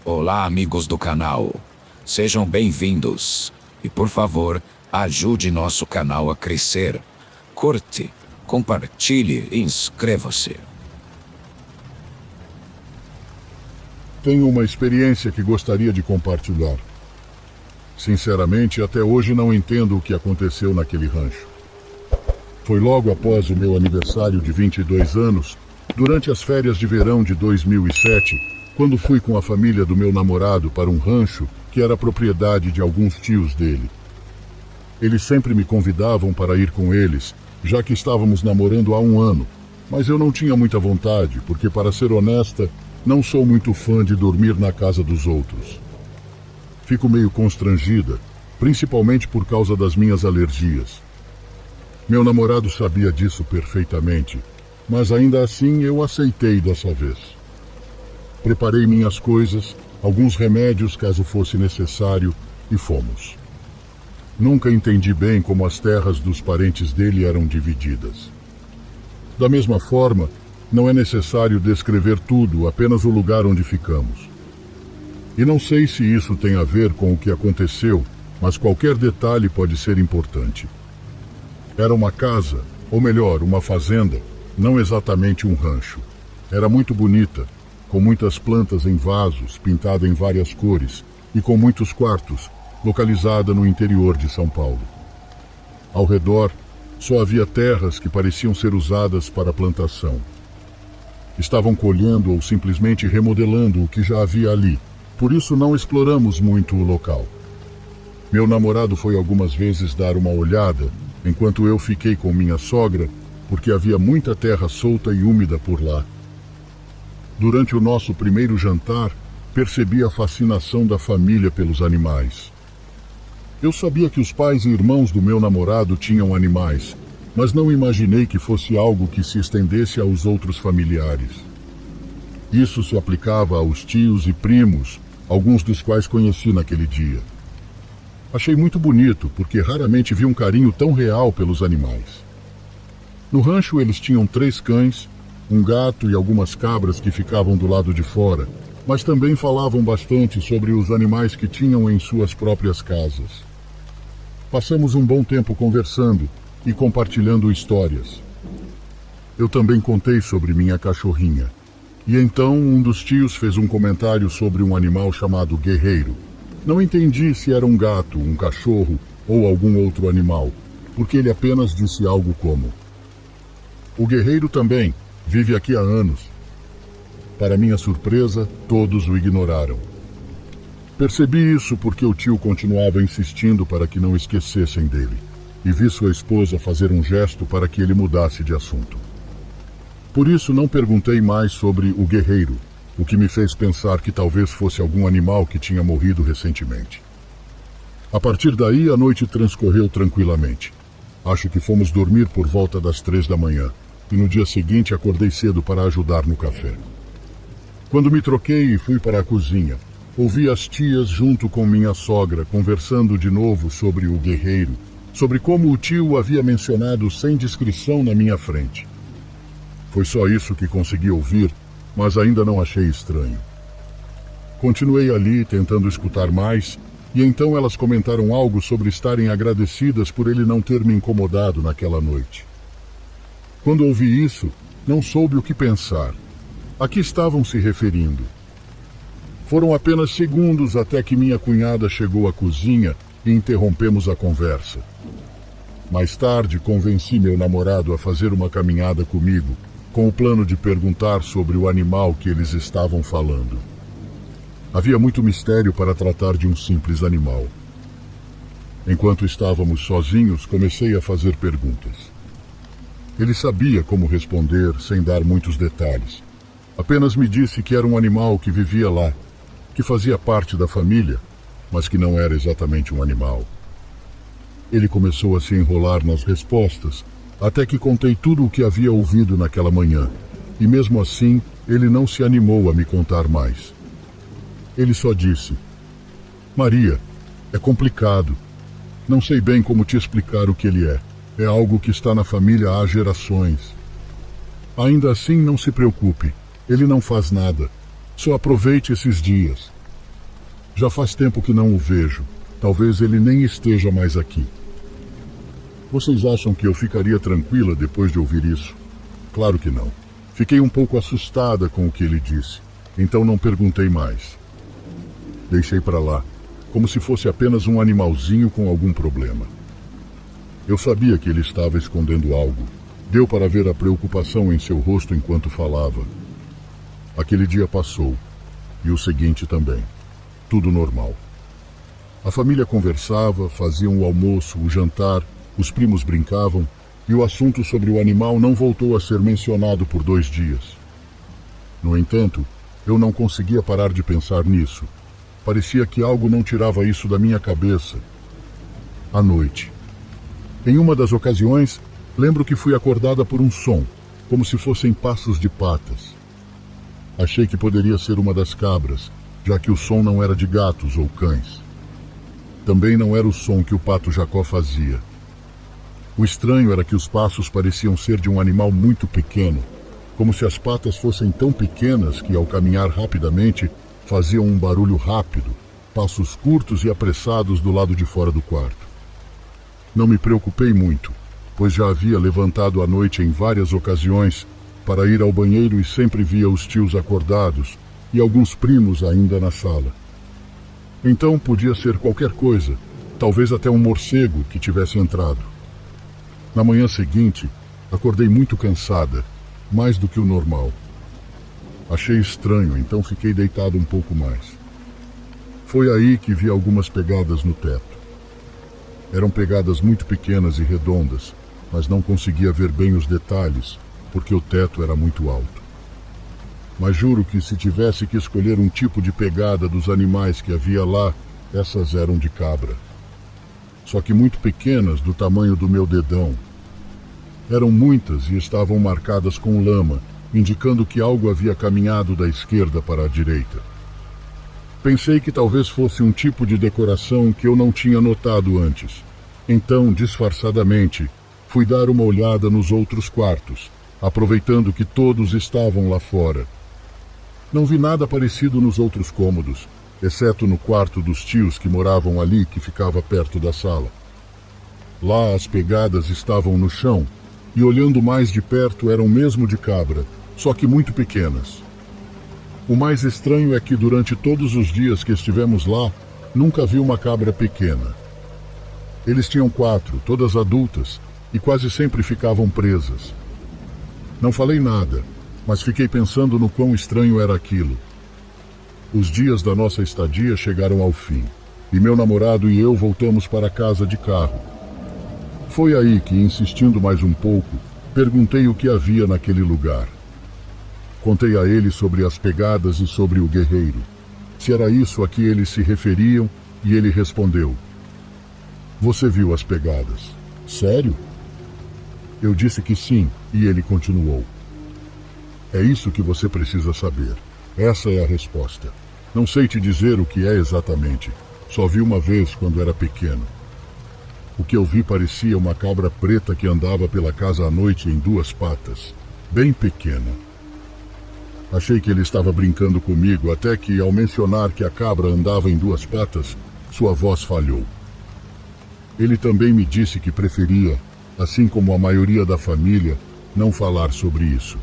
Olá, amigos do canal. Sejam bem-vindos. E por favor, ajude nosso canal a crescer. Curte, compartilhe e inscreva-se. Tenho uma experiência que gostaria de compartilhar. Sinceramente, até hoje não entendo o que aconteceu naquele rancho. Foi logo após o meu aniversário de 22 anos, durante as férias de verão de 2007, quando fui com a família do meu namorado para um rancho que era propriedade de alguns tios dele. Eles sempre me convidavam para ir com eles, já que estávamos namorando há um ano, mas eu não tinha muita vontade, porque, para ser honesta, não sou muito fã de dormir na casa dos outros. Fico meio constrangida, principalmente por causa das minhas alergias. Meu namorado sabia disso perfeitamente, mas ainda assim eu aceitei dessa vez. Preparei minhas coisas, alguns remédios caso fosse necessário, e fomos. Nunca entendi bem como as terras dos parentes dele eram divididas. Da mesma forma, não é necessário descrever tudo, apenas o lugar onde ficamos. E não sei se isso tem a ver com o que aconteceu, mas qualquer detalhe pode ser importante. Era uma casa, ou melhor, uma fazenda, não exatamente um rancho. Era muito bonita, com muitas plantas em vasos, pintada em várias cores, e com muitos quartos, localizada no interior de São Paulo. Ao redor, só havia terras que pareciam ser usadas para plantação. Estavam colhendo ou simplesmente remodelando o que já havia ali, por isso não exploramos muito o local. Meu namorado foi algumas vezes dar uma olhada, enquanto eu fiquei com minha sogra, porque havia muita terra solta e úmida por lá. Durante o nosso primeiro jantar, percebi a fascinação da família pelos animais. Eu sabia que os pais e irmãos do meu namorado tinham animais, mas não imaginei que fosse algo que se estendesse aos outros familiares. Isso se aplicava aos tios e primos, alguns dos quais conheci naquele dia. Achei muito bonito, porque raramente vi um carinho tão real pelos animais. No rancho eles tinham 3 cães, um gato e algumas cabras que ficavam do lado de fora, mas também falavam bastante sobre os animais que tinham em suas próprias casas. Passamos um bom tempo conversando e compartilhando histórias. Eu também contei sobre minha cachorrinha. E então um dos tios fez um comentário sobre um animal chamado Guerreiro. Não entendi se era um gato, um cachorro ou algum outro animal, porque ele apenas disse algo como: "O Guerreiro também vive aqui há anos." Para minha surpresa, todos o ignoraram. Percebi isso porque o tio continuava insistindo para que não esquecessem dele, e vi sua esposa fazer um gesto para que ele mudasse de assunto. Por isso não perguntei mais sobre o Guerreiro, o que me fez pensar que talvez fosse algum animal que tinha morrido recentemente. A partir daí, a noite transcorreu tranquilamente. Acho que fomos dormir por volta das 3 da manhã, e no dia seguinte acordei cedo para ajudar no café. Quando me troquei e fui para a cozinha, ouvi as tias junto com minha sogra conversando de novo sobre o Guerreiro, sobre como o tio o havia mencionado sem descrição na minha frente. Foi só isso que consegui ouvir, mas ainda não achei estranho. Continuei ali, tentando escutar mais, e então elas comentaram algo sobre estarem agradecidas por ele não ter me incomodado naquela noite. Quando ouvi isso, não soube o que pensar. A que estavam se referindo? Foram apenas segundos até que minha cunhada chegou à cozinha e interrompemos a conversa. Mais tarde, convenci meu namorado a fazer uma caminhada comigo, com o plano de perguntar sobre o animal que eles estavam falando. Havia muito mistério para tratar de um simples animal. Enquanto estávamos sozinhos, comecei a fazer perguntas. Ele sabia como responder sem dar muitos detalhes. Apenas me disse que era um animal que vivia lá, que fazia parte da família, mas que não era exatamente um animal. Ele começou a se enrolar nas respostas, até que contei tudo o que havia ouvido naquela manhã, e mesmo assim ele não se animou a me contar mais. Ele só disse: "Maria, é complicado. Não sei bem como te explicar o que ele é. É algo que está na família há gerações. Ainda assim, não se preocupe. Ele não faz nada. Só aproveite esses dias. Já faz tempo que não o vejo. Talvez ele nem esteja mais aqui. Vocês acham que eu ficaria tranquila depois de ouvir isso? Claro que não. Fiquei um pouco assustada com o que ele disse, então não perguntei mais. Deixei para lá, como se fosse apenas um animalzinho com algum problema. Eu sabia que ele estava escondendo algo. Deu para ver a preocupação em seu rosto enquanto falava. Aquele dia passou, e o seguinte também. Tudo normal. A família conversava, faziam o almoço, o jantar, os primos brincavam, e o assunto sobre o animal não voltou a ser mencionado por 2 dias. No entanto, eu não conseguia parar de pensar nisso. Parecia que algo não tirava isso da minha cabeça. À noite. Em uma das ocasiões, lembro que fui acordada por um som, como se fossem passos de patas. Achei que poderia ser uma das cabras, já que o som não era de gatos ou cães. Também não era o som que o pato Jacó fazia. O estranho era que os passos pareciam ser de um animal muito pequeno, como se as patas fossem tão pequenas que, ao caminhar rapidamente, faziam um barulho rápido, passos curtos e apressados do lado de fora do quarto. Não me preocupei muito, pois já havia levantado à noite em várias ocasiões para ir ao banheiro e sempre via os tios acordados e alguns primos ainda na sala. Então podia ser qualquer coisa, talvez até um morcego que tivesse entrado. Na manhã seguinte, acordei muito cansada, mais do que o normal. Achei estranho, então fiquei deitado um pouco mais. Foi aí que vi algumas pegadas no teto. Eram pegadas muito pequenas e redondas, mas não conseguia ver bem os detalhes, porque o teto era muito alto. Mas juro que se tivesse que escolher um tipo de pegada dos animais que havia lá, essas eram de cabra. Só que muito pequenas, do tamanho do meu dedão. Eram muitas e estavam marcadas com lama, indicando que algo havia caminhado da esquerda para a direita. Pensei que talvez fosse um tipo de decoração que eu não tinha notado antes. Então, disfarçadamente, fui dar uma olhada nos outros quartos, aproveitando que todos estavam lá fora. Não vi nada parecido nos outros cômodos, exceto no quarto dos tios que moravam ali, que ficava perto da sala. Lá as pegadas estavam no chão, e olhando mais de perto eram mesmo de cabra, só que muito pequenas. O mais estranho é que durante todos os dias que estivemos lá, nunca vi uma cabra pequena. Eles tinham 4, todas adultas, e quase sempre ficavam presas. Não falei nada, mas fiquei pensando no quão estranho era aquilo. Os dias da nossa estadia chegaram ao fim, e meu namorado e eu voltamos para casa de carro. Foi aí que, insistindo mais um pouco, perguntei o que havia naquele lugar. Contei a ele sobre as pegadas e sobre o guerreiro, se era isso a que eles se referiam, e ele respondeu: "Você viu as pegadas? Sério?" Eu disse que sim, e ele continuou: "É isso que você precisa saber. Essa é a resposta. Não sei te dizer o que é exatamente. Só vi uma vez quando era pequeno. O que eu vi parecia uma cabra preta que andava pela casa à noite em 2 patas, bem pequena. Achei que ele estava brincando comigo, até que, ao mencionar que a cabra andava em 2 patas, sua voz falhou. Ele também me disse que preferia, assim como a maioria da família, não falar sobre isso.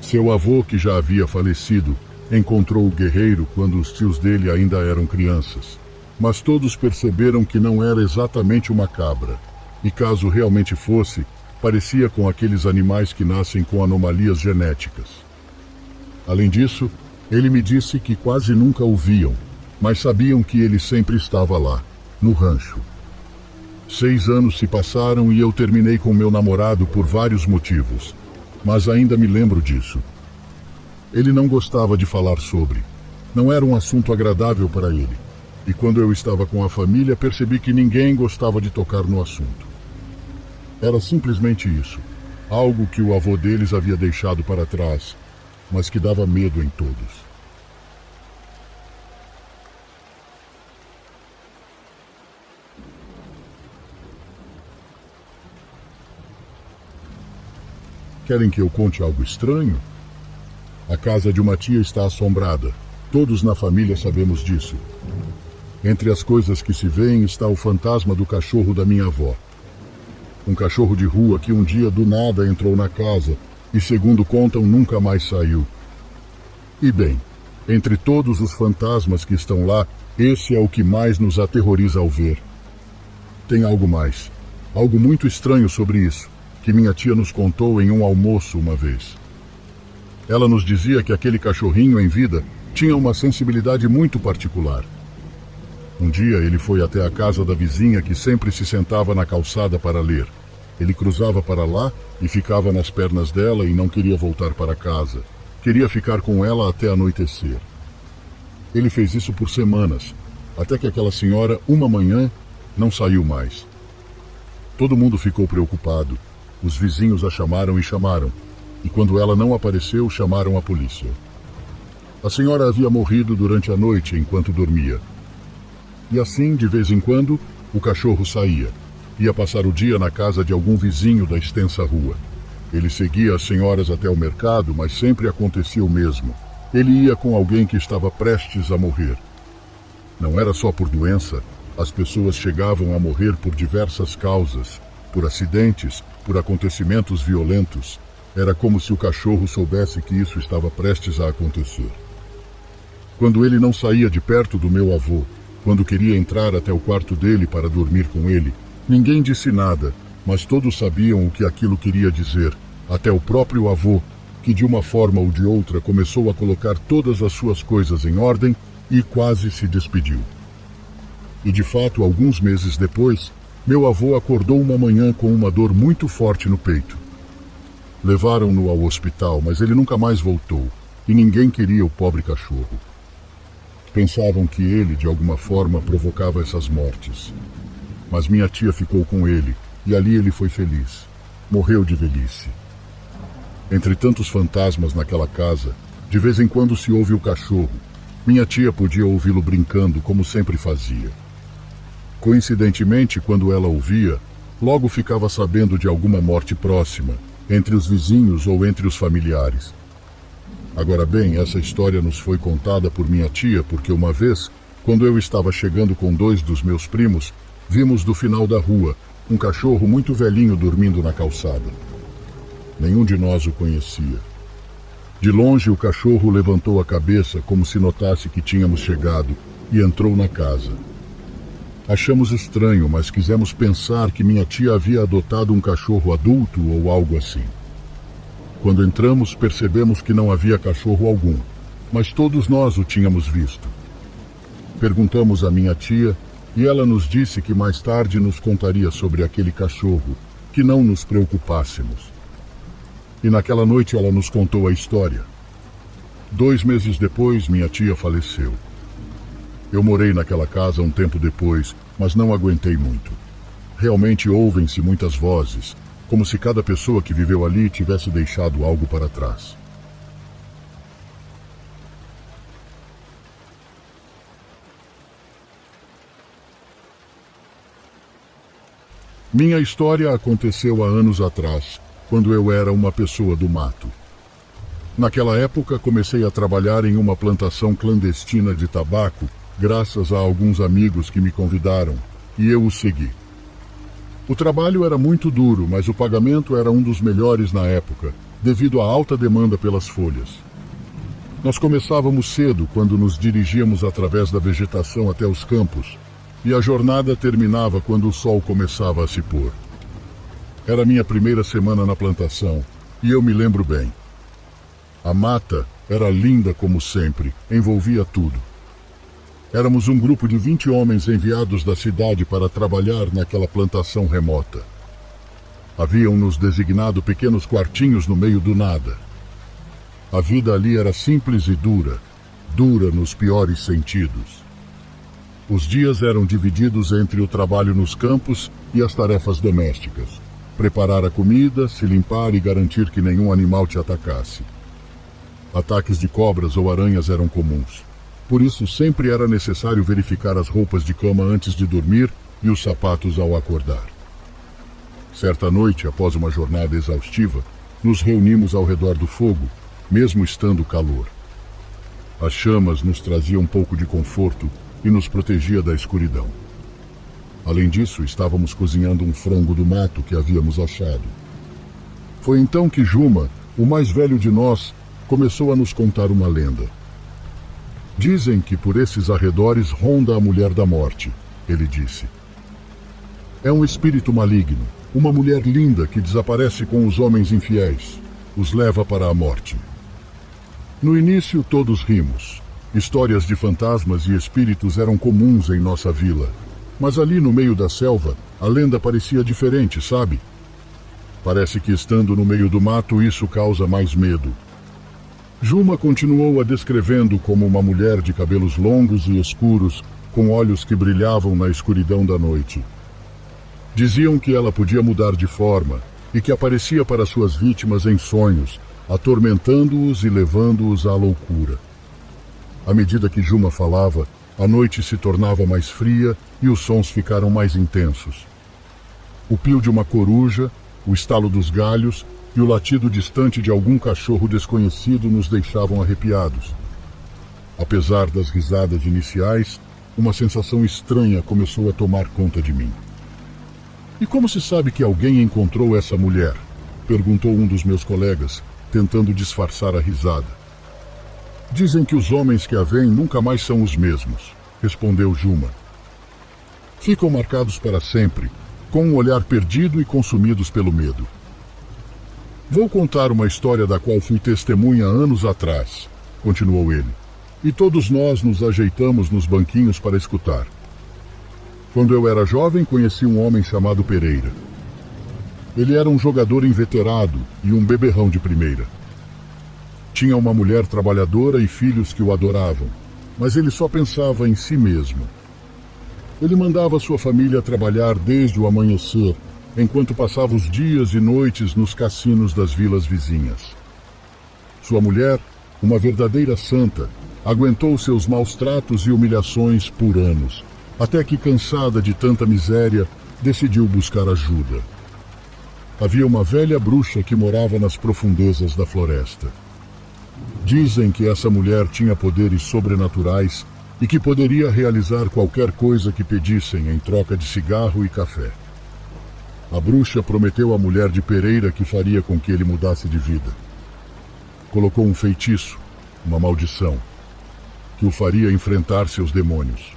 Seu avô, que já havia falecido, encontrou o guerreiro quando os tios dele ainda eram crianças. Mas todos perceberam que não era exatamente uma cabra. E caso realmente fosse, parecia com aqueles animais que nascem com anomalias genéticas. Além disso, ele me disse que quase nunca o viam, mas sabiam que ele sempre estava lá, no rancho. 6 anos se passaram e eu terminei com meu namorado por vários motivos, mas ainda me lembro disso. Ele não gostava de falar sobre. Não era um assunto agradável para ele. E quando eu estava com a família, percebi que ninguém gostava de tocar no assunto. Era simplesmente isso. Algo que o avô deles havia deixado para trás, mas que dava medo em todos. Querem que eu conte algo estranho? A casa de uma tia está assombrada. Todos na família sabemos disso. Entre as coisas que se veem está o fantasma do cachorro da minha avó. Um cachorro de rua que um dia do nada entrou na casa e, segundo contam, nunca mais saiu. E bem, entre todos os fantasmas que estão lá, esse é o que mais nos aterroriza ao ver. Tem algo mais, algo muito estranho sobre isso, que minha tia nos contou em um almoço uma vez. Ela nos dizia que aquele cachorrinho em vida tinha uma sensibilidade muito particular. Um dia ele foi até a casa da vizinha que sempre se sentava na calçada para ler. Ele cruzava para lá e ficava nas pernas dela e não queria voltar para casa. Queria ficar com ela até anoitecer. Ele fez isso por semanas, até que aquela senhora, uma manhã, não saiu mais. Todo mundo ficou preocupado. Os vizinhos a chamaram e chamaram. E quando ela não apareceu, chamaram a polícia. A senhora havia morrido durante a noite enquanto dormia. E assim, de vez em quando, o cachorro saía. Ia passar o dia na casa de algum vizinho da extensa rua. Ele seguia as senhoras até o mercado, mas sempre acontecia o mesmo. Ele ia com alguém que estava prestes a morrer. Não era só por doença. As pessoas chegavam a morrer por diversas causas. Por acidentes, por acontecimentos violentos. Era como se o cachorro soubesse que isso estava prestes a acontecer. Quando ele não saía de perto do meu avô, quando queria entrar até o quarto dele para dormir com ele, ninguém disse nada, mas todos sabiam o que aquilo queria dizer, até o próprio avô, que de uma forma ou de outra começou a colocar todas as suas coisas em ordem e quase se despediu. E de fato, alguns meses depois, meu avô acordou uma manhã com uma dor muito forte no peito. Levaram-no ao hospital, mas ele nunca mais voltou, e ninguém queria o pobre cachorro. Pensavam que ele, de alguma forma, provocava essas mortes. Mas minha tia ficou com ele, e ali ele foi feliz. Morreu de velhice. Entre tantos fantasmas naquela casa, de vez em quando se ouve o cachorro. Minha tia podia ouvi-lo brincando, como sempre fazia. Coincidentemente, quando ela ouvia, logo ficava sabendo de alguma morte próxima, entre os vizinhos ou entre os familiares. Agora bem, essa história nos foi contada por minha tia porque uma vez, quando eu estava chegando com 2 dos meus primos, vimos do final da rua um cachorro muito velhinho dormindo na calçada. Nenhum de nós o conhecia. De longe, o cachorro levantou a cabeça como se notasse que tínhamos chegado e entrou na casa. Achamos estranho, mas quisemos pensar que minha tia havia adotado um cachorro adulto ou algo assim. Quando entramos, percebemos que não havia cachorro algum, mas todos nós o tínhamos visto. Perguntamos à minha tia e ela nos disse que mais tarde nos contaria sobre aquele cachorro, que não nos preocupássemos. E naquela noite ela nos contou a história. 2 meses depois, minha tia faleceu. Eu morei naquela casa um tempo depois, mas não aguentei muito. Realmente ouvem-se muitas vozes, como se cada pessoa que viveu ali tivesse deixado algo para trás. Minha história aconteceu há anos atrás, quando eu era uma pessoa do mato. Naquela época, comecei a trabalhar em uma plantação clandestina de tabaco, graças a alguns amigos que me convidaram, e eu os segui. O trabalho era muito duro, mas o pagamento era um dos melhores na época, devido à alta demanda pelas folhas. Nós começávamos cedo, quando nos dirigíamos através da vegetação até os campos, e a jornada terminava quando o sol começava a se pôr. Era minha primeira semana na plantação, e eu me lembro bem. A mata era linda como sempre, envolvia tudo. Éramos um grupo de 20 homens enviados da cidade para trabalhar naquela plantação remota. Haviam-nos designado pequenos quartinhos no meio do nada. A vida ali era simples e dura, dura nos piores sentidos. Os dias eram divididos entre o trabalho nos campos e as tarefas domésticas. Preparar a comida, se limpar e garantir que nenhum animal te atacasse. Ataques de cobras ou aranhas eram comuns. Por isso, sempre era necessário verificar as roupas de cama antes de dormir e os sapatos ao acordar. Certa noite, após uma jornada exaustiva, nos reunimos ao redor do fogo, mesmo estando calor. As chamas nos traziam um pouco de conforto e nos protegia da escuridão. Além disso, estávamos cozinhando um frango do mato que havíamos achado. Foi então que Juma, o mais velho de nós, começou a nos contar uma lenda. Dizem que por esses arredores ronda a mulher da morte, ele disse. É um espírito maligno, uma mulher linda que desaparece com os homens infiéis, os leva para a morte. No início todos rimos. Histórias de fantasmas e espíritos eram comuns em nossa vila. Mas ali no meio da selva, a lenda parecia diferente, sabe? Parece que estando no meio do mato isso causa mais medo. Juma continuou a descrevendo como uma mulher de cabelos longos e escuros, com olhos que brilhavam na escuridão da noite. Diziam que ela podia mudar de forma e que aparecia para suas vítimas em sonhos, atormentando-os e levando-os à loucura. À medida que Juma falava, a noite se tornava mais fria e os sons ficaram mais intensos. O pio de uma coruja, o estalo dos galhos e o latido distante de algum cachorro desconhecido nos deixavam arrepiados. Apesar das risadas iniciais, uma sensação estranha começou a tomar conta de mim. E como se sabe que alguém encontrou essa mulher? Perguntou um dos meus colegas, tentando disfarçar a risada. Dizem que os homens que a veem nunca mais são os mesmos, respondeu Juma. Ficam marcados para sempre, com um olhar perdido e consumidos pelo medo. Vou contar uma história da qual fui testemunha anos atrás, continuou ele, e todos nós nos ajeitamos nos banquinhos para escutar. Quando eu era jovem, conheci um homem chamado Pereira. Ele era um jogador inveterado e um beberrão de primeira. Tinha uma mulher trabalhadora e filhos que o adoravam, mas ele só pensava em si mesmo. Ele mandava sua família trabalhar desde o amanhecer, enquanto passava os dias e noites nos cassinos das vilas vizinhas. Sua mulher, uma verdadeira santa, aguentou seus maus tratos e humilhações por anos, até que, cansada de tanta miséria, decidiu buscar ajuda. Havia uma velha bruxa que morava nas profundezas da floresta. Dizem que essa mulher tinha poderes sobrenaturais e que poderia realizar qualquer coisa que pedissem em troca de cigarro e café. A bruxa prometeu à mulher de Pereira que faria com que ele mudasse de vida. Colocou um feitiço, uma maldição, que o faria enfrentar seus demônios.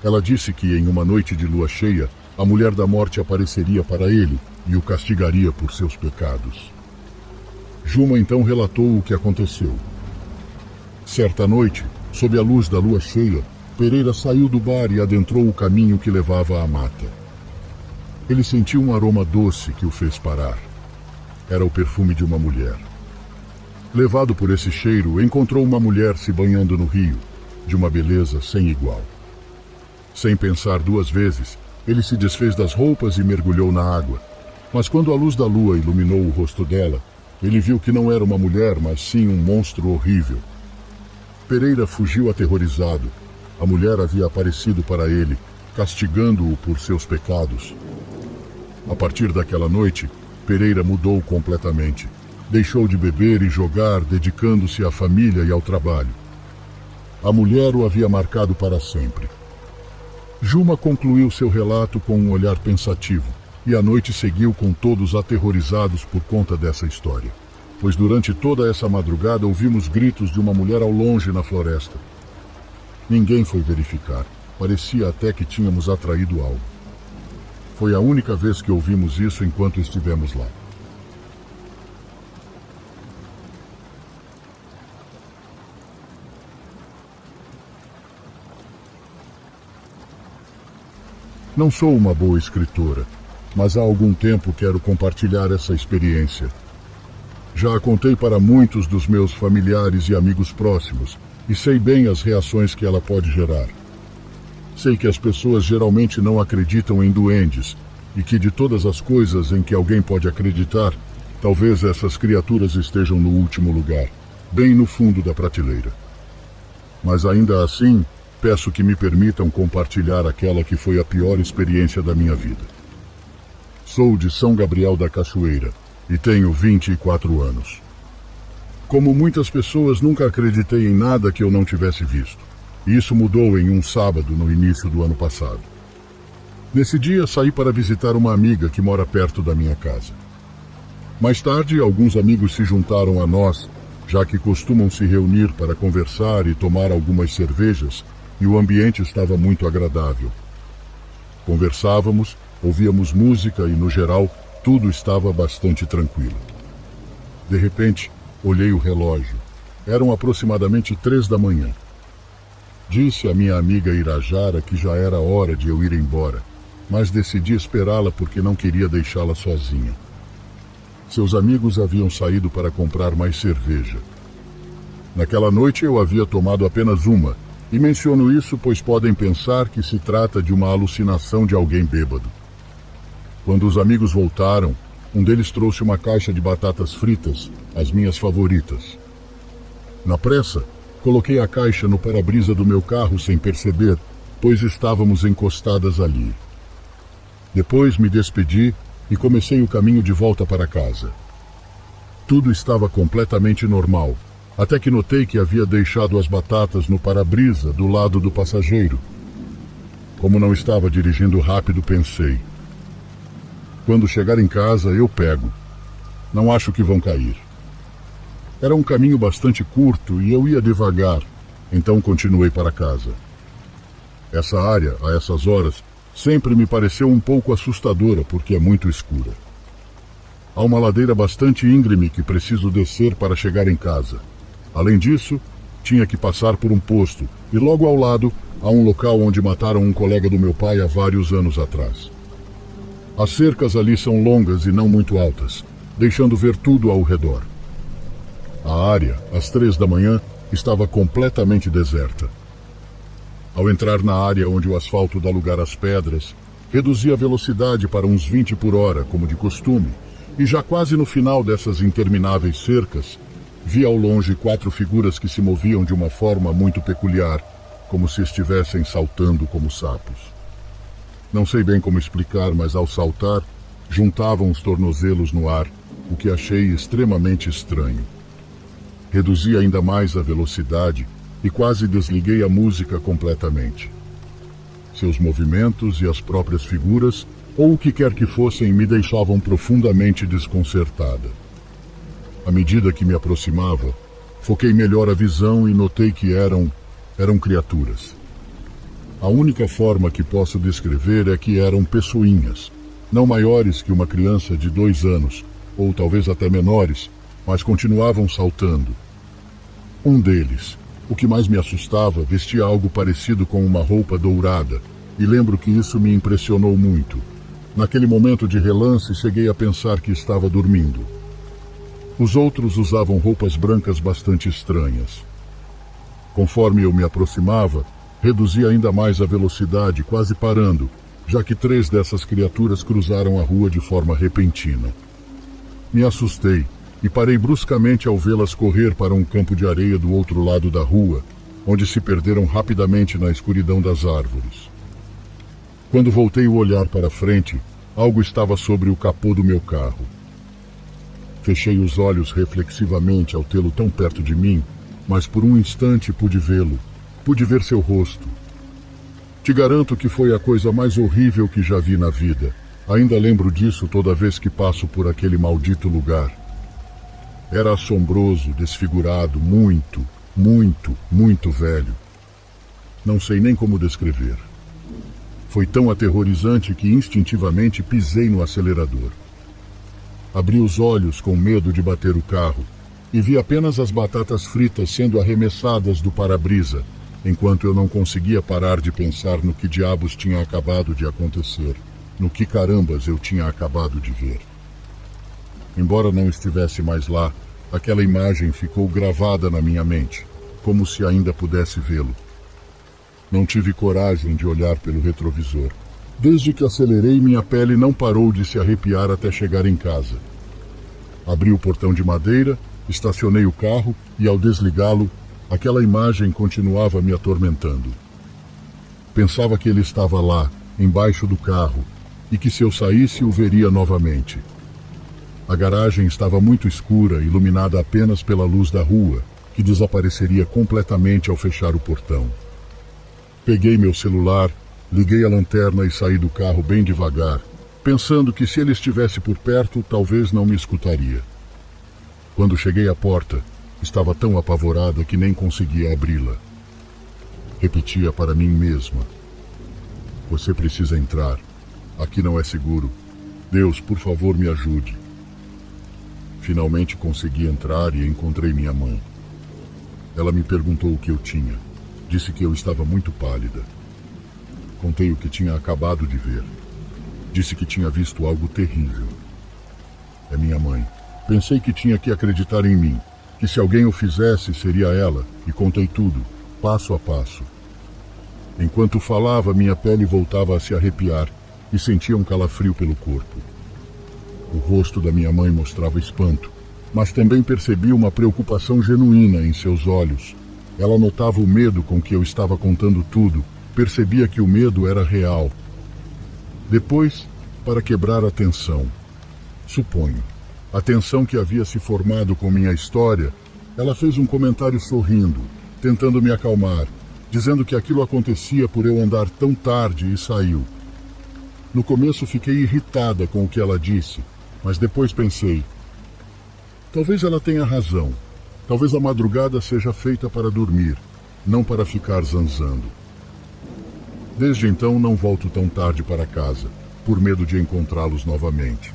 Ela disse que em uma noite de lua cheia, a mulher da morte apareceria para ele e o castigaria por seus pecados. Juma então relatou o que aconteceu. Certa noite, sob a luz da lua cheia, Pereira saiu do bar e adentrou o caminho que levava à mata. Ele sentiu um aroma doce que o fez parar. Era o perfume de uma mulher. Levado por esse cheiro, encontrou uma mulher se banhando no rio, de uma beleza sem igual. Sem pensar duas vezes, ele se desfez das roupas e mergulhou na água. Mas quando a luz da lua iluminou o rosto dela, ele viu que não era uma mulher, mas sim um monstro horrível. Pereira fugiu aterrorizado. A mulher havia aparecido para ele, castigando-o por seus pecados. A partir daquela noite, Pereira mudou completamente. Deixou de beber e jogar, dedicando-se à família e ao trabalho. A mulher o havia marcado para sempre. Juma concluiu seu relato com um olhar pensativo, e a noite seguiu com todos aterrorizados por conta dessa história. Pois durante toda essa madrugada ouvimos gritos de uma mulher ao longe na floresta. Ninguém foi verificar. Parecia até que tínhamos atraído algo. Foi a única vez que ouvimos isso enquanto estivemos lá. Não sou uma boa escritora, mas há algum tempo quero compartilhar essa experiência. Já a contei para muitos dos meus familiares e amigos próximos, e sei bem as reações que ela pode gerar. Sei que as pessoas geralmente não acreditam em duendes, e que de todas as coisas em que alguém pode acreditar, talvez essas criaturas estejam no último lugar, bem no fundo da prateleira. Mas ainda assim, peço que me permitam compartilhar aquela que foi a pior experiência da minha vida. Sou de São Gabriel da Cachoeira e tenho 24 anos. Como muitas pessoas, nunca acreditei em nada que eu não tivesse visto. E isso mudou em um sábado no início do ano passado. Nesse dia, saí para visitar uma amiga que mora perto da minha casa. Mais tarde, alguns amigos se juntaram a nós, já que costumam se reunir para conversar e tomar algumas cervejas, e o ambiente estava muito agradável. Conversávamos, ouvíamos música e, no geral, tudo estava bastante tranquilo. De repente, olhei o relógio. Eram aproximadamente 3 da manhã. Disse à minha amiga Irajara que já era hora de eu ir embora, mas decidi esperá-la porque não queria deixá-la sozinha. Seus amigos haviam saído para comprar mais cerveja. Naquela noite eu havia tomado apenas uma, e menciono isso pois podem pensar que se trata de uma alucinação de alguém bêbado. Quando os amigos voltaram, um deles trouxe uma caixa de batatas fritas, as minhas favoritas. Na pressa, coloquei a caixa no para-brisa do meu carro sem perceber, pois estávamos encostadas ali. Depois me despedi e comecei o caminho de volta para casa. Tudo estava completamente normal, até que notei que havia deixado as batatas no para-brisa do lado do passageiro. Como não estava dirigindo rápido, pensei: quando chegar em casa, eu pego. Não acho que vão cair. Era um caminho bastante curto e eu ia devagar, então continuei para casa. Essa área, a essas horas, sempre me pareceu um pouco assustadora porque é muito escura. Há uma ladeira bastante íngreme que preciso descer para chegar em casa. Além disso, tinha que passar por um posto e logo ao lado há um local onde mataram um colega do meu pai há vários anos atrás. As cercas ali são longas e não muito altas, deixando ver tudo ao redor. A área, às 3 da manhã, estava completamente deserta. Ao entrar na área onde o asfalto dá lugar às pedras, reduzi a velocidade para uns 20 por hora, como de costume, e já quase no final dessas intermináveis cercas, vi ao longe 4 figuras que se moviam de uma forma muito peculiar, como se estivessem saltando como sapos. Não sei bem como explicar, mas ao saltar, juntavam os tornozelos no ar, o que achei extremamente estranho. Reduzi ainda mais a velocidade e quase desliguei a música completamente. Seus movimentos e as próprias figuras, ou o que quer que fossem, me deixavam profundamente desconcertada. À medida que me aproximava, foquei melhor a visão e notei que eram criaturas. A única forma que posso descrever é que eram pessoinhas, não maiores que uma criança de 2 anos, ou talvez até menores, mas continuavam saltando. Um deles, o que mais me assustava, vestia algo parecido com uma roupa dourada, e lembro que isso me impressionou muito. Naquele momento de relance, cheguei a pensar que estava dormindo. Os outros usavam roupas brancas bastante estranhas. Conforme eu me aproximava, reduzi ainda mais a velocidade, quase parando, já que 3 dessas criaturas cruzaram a rua de forma repentina. Me assustei e parei bruscamente ao vê-las correr para um campo de areia do outro lado da rua, onde se perderam rapidamente na escuridão das árvores. Quando voltei o olhar para frente, algo estava sobre o capô do meu carro. Fechei os olhos reflexivamente ao tê-lo tão perto de mim, mas por um instante pude vê-lo, pude ver seu rosto. Te garanto que foi a coisa mais horrível que já vi na vida. Ainda lembro disso toda vez que passo por aquele maldito lugar. Era assombroso, desfigurado, muito, muito, muito velho. Não sei nem como descrever. Foi tão aterrorizante que instintivamente pisei no acelerador. Abri os olhos com medo de bater o carro e vi apenas as batatas fritas sendo arremessadas do para-brisa, enquanto eu não conseguia parar de pensar no que diabos tinha acabado de acontecer, no que carambas eu tinha acabado de ver. Embora não estivesse mais lá, aquela imagem ficou gravada na minha mente, como se ainda pudesse vê-lo. Não tive coragem de olhar pelo retrovisor. Desde que acelerei, minha pele não parou de se arrepiar até chegar em casa. Abri o portão de madeira, estacionei o carro e, ao desligá-lo, aquela imagem continuava me atormentando. Pensava que ele estava lá, embaixo do carro, e que se eu saísse o veria novamente. A garagem estava muito escura, iluminada apenas pela luz da rua, que desapareceria completamente ao fechar o portão. Peguei meu celular, liguei a lanterna e saí do carro bem devagar, pensando que se ele estivesse por perto, talvez não me escutaria. Quando cheguei à porta, estava tão apavorada que nem conseguia abri-la. Repetia para mim mesma: "Você precisa entrar. Aqui não é seguro. Deus, por favor, me ajude." Finalmente consegui entrar e encontrei minha mãe. Ela me perguntou o que eu tinha. Disse que eu estava muito pálida. Contei o que tinha acabado de ver. Disse que tinha visto algo terrível. É minha mãe. Pensei que tinha que acreditar em mim, que se alguém o fizesse seria ela, e contei tudo, passo a passo. Enquanto falava, minha pele voltava a se arrepiar e sentia um calafrio pelo corpo. O rosto da minha mãe mostrava espanto, mas também percebi uma preocupação genuína em seus olhos. Ela notava o medo com que eu estava contando tudo, percebia que o medo era real. Depois, para quebrar a tensão, suponho, a tensão que havia se formado com minha história, ela fez um comentário sorrindo, tentando me acalmar, dizendo que aquilo acontecia por eu andar tão tarde e saiu. No começo fiquei irritada com o que ela disse, mas depois pensei: talvez ela tenha razão. Talvez a madrugada seja feita para dormir, não para ficar zanzando. Desde então não volto tão tarde para casa, por medo de encontrá-los novamente.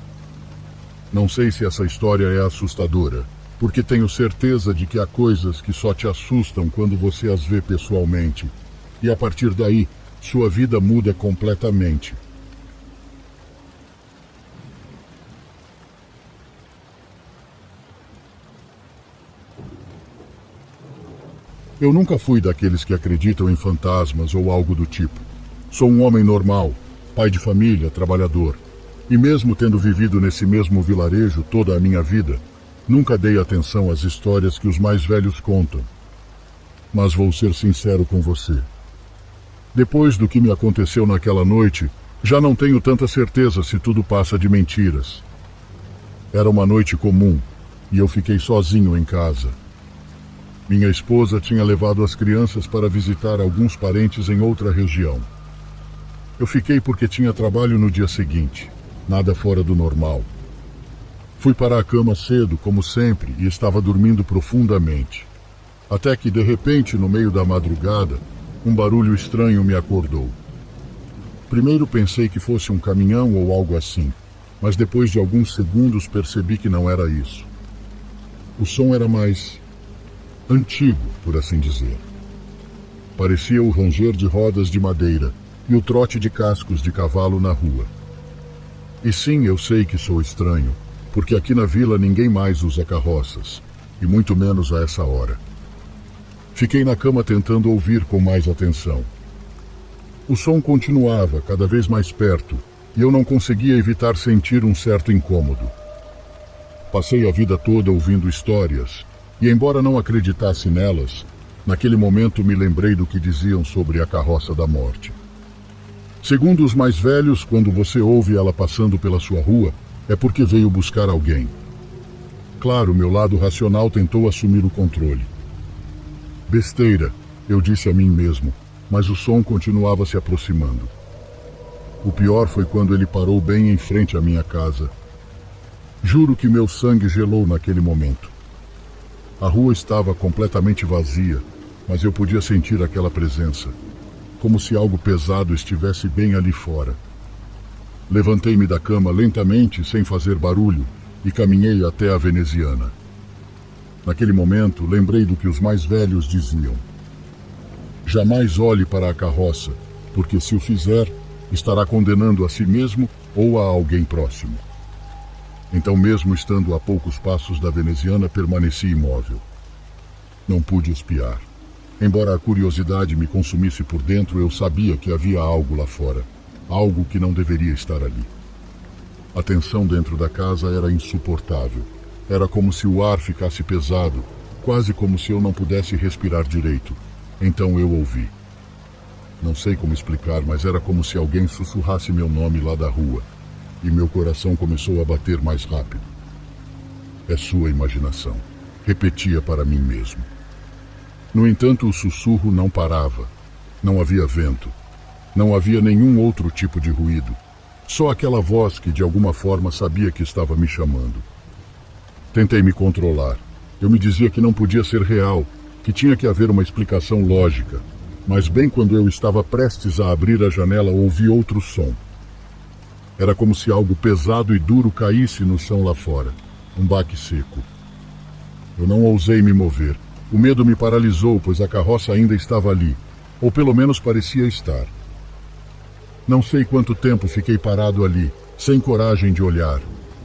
Não sei se essa história é assustadora, porque tenho certeza de que há coisas que só te assustam quando você as vê pessoalmente, e a partir daí, sua vida muda completamente. Eu nunca fui daqueles que acreditam em fantasmas ou algo do tipo. Sou um homem normal, pai de família, trabalhador. E mesmo tendo vivido nesse mesmo vilarejo toda a minha vida, nunca dei atenção às histórias que os mais velhos contam. Mas vou ser sincero com você. Depois do que me aconteceu naquela noite, já não tenho tanta certeza se tudo passa de mentiras. Era uma noite comum e eu fiquei sozinho em casa. Minha esposa tinha levado as crianças para visitar alguns parentes em outra região. Eu fiquei porque tinha trabalho no dia seguinte, nada fora do normal. Fui para a cama cedo, como sempre, e estava dormindo profundamente. Até que, de repente, no meio da madrugada, um barulho estranho me acordou. Primeiro pensei que fosse um caminhão ou algo assim, mas depois de alguns segundos percebi que não era isso. O som era mais antigo, por assim dizer. Parecia o ranger de rodas de madeira e o trote de cascos de cavalo na rua. E sim, eu sei que sou estranho, porque aqui na vila ninguém mais usa carroças, e muito menos a essa hora. Fiquei na cama tentando ouvir com mais atenção. O som continuava cada vez mais perto, e eu não conseguia evitar sentir um certo incômodo. Passei a vida toda ouvindo histórias, e embora não acreditasse nelas, naquele momento me lembrei do que diziam sobre a carroça da morte. Segundo os mais velhos, quando você ouve ela passando pela sua rua, é porque veio buscar alguém. Claro, meu lado racional tentou assumir o controle. Besteira, eu disse a mim mesmo, mas o som continuava se aproximando. O pior foi quando ele parou bem em frente à minha casa. Juro que meu sangue gelou naquele momento. A rua estava completamente vazia, mas eu podia sentir aquela presença, como se algo pesado estivesse bem ali fora. Levantei-me da cama lentamente, sem fazer barulho, e caminhei até a veneziana. Naquele momento, lembrei do que os mais velhos diziam. Jamais olhe para a carroça, porque se o fizer, estará condenando a si mesmo ou a alguém próximo. Então, mesmo estando a poucos passos da veneziana, permaneci imóvel. Não pude espiar. Embora a curiosidade me consumisse por dentro, eu sabia que havia algo lá fora. Algo que não deveria estar ali. A tensão dentro da casa era insuportável. Era como se o ar ficasse pesado, quase como se eu não pudesse respirar direito. Então eu ouvi. Não sei como explicar, mas era como se alguém sussurrasse meu nome lá da rua. E meu coração começou a bater mais rápido. É sua imaginação, repetia para mim mesmo. No entanto, o sussurro não parava. Não havia vento. Não havia nenhum outro tipo de ruído. Só aquela voz que de alguma forma sabia que estava me chamando. Tentei me controlar. Eu me dizia que não podia ser real, que tinha que haver uma explicação lógica. Mas bem quando eu estava prestes a abrir a janela, ouvi outro som. Era como se algo pesado e duro caísse no chão lá fora. Um baque seco. Eu não ousei me mover. O medo me paralisou, pois a carroça ainda estava ali. Ou pelo menos parecia estar. Não sei quanto tempo fiquei parado ali, sem coragem de olhar.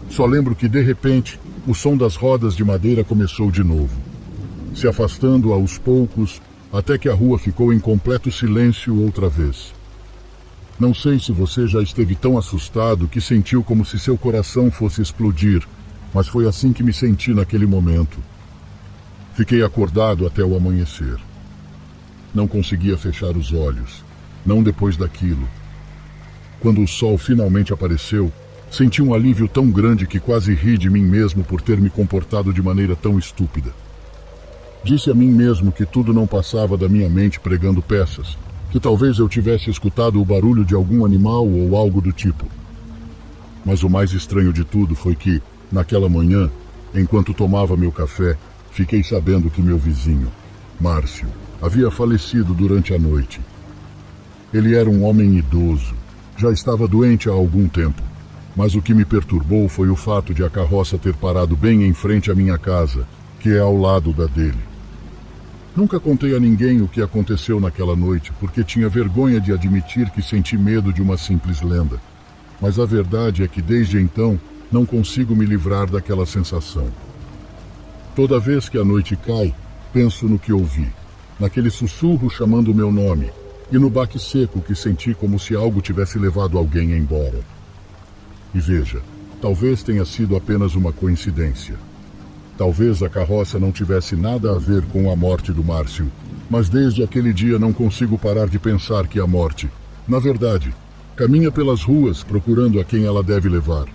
Só lembro que, de repente, o som das rodas de madeira começou de novo, se afastando aos poucos, até que a rua ficou em completo silêncio outra vez. Não sei se você já esteve tão assustado que sentiu como se seu coração fosse explodir, mas foi assim que me senti naquele momento. Fiquei acordado até o amanhecer. Não conseguia fechar os olhos, não depois daquilo. Quando o sol finalmente apareceu, senti um alívio tão grande que quase ri de mim mesmo por ter me comportado de maneira tão estúpida. Disse a mim mesmo que tudo não passava da minha mente pregando peças, que talvez eu tivesse escutado o barulho de algum animal ou algo do tipo. Mas o mais estranho de tudo foi que, naquela manhã, enquanto tomava meu café, fiquei sabendo que meu vizinho, Márcio, havia falecido durante a noite. Ele era um homem idoso, já estava doente há algum tempo, mas o que me perturbou foi o fato de a carroça ter parado bem em frente à minha casa, que é ao lado da dele. Nunca contei a ninguém o que aconteceu naquela noite, porque tinha vergonha de admitir que senti medo de uma simples lenda. Mas a verdade é que desde então não consigo me livrar daquela sensação. Toda vez que a noite cai, penso no que ouvi, naquele sussurro chamando o meu nome, e no baque seco que senti como se algo tivesse levado alguém embora. E veja, talvez tenha sido apenas uma coincidência. Talvez a carroça não tivesse nada a ver com a morte do Márcio, mas desde aquele dia não consigo parar de pensar que a morte, na verdade, caminha pelas ruas procurando a quem ela deve levar.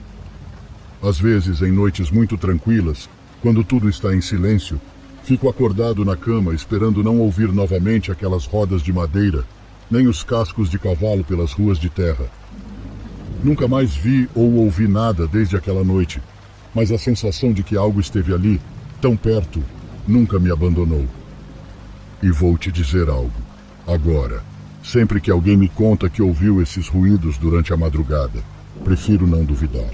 Às vezes, em noites muito tranquilas, quando tudo está em silêncio, fico acordado na cama esperando não ouvir novamente aquelas rodas de madeira, nem os cascos de cavalo pelas ruas de terra. Nunca mais vi ou ouvi nada desde aquela noite, mas a sensação de que algo esteve ali, tão perto, nunca me abandonou. E vou te dizer algo. Agora, sempre que alguém me conta que ouviu esses ruídos durante a madrugada, prefiro não duvidar.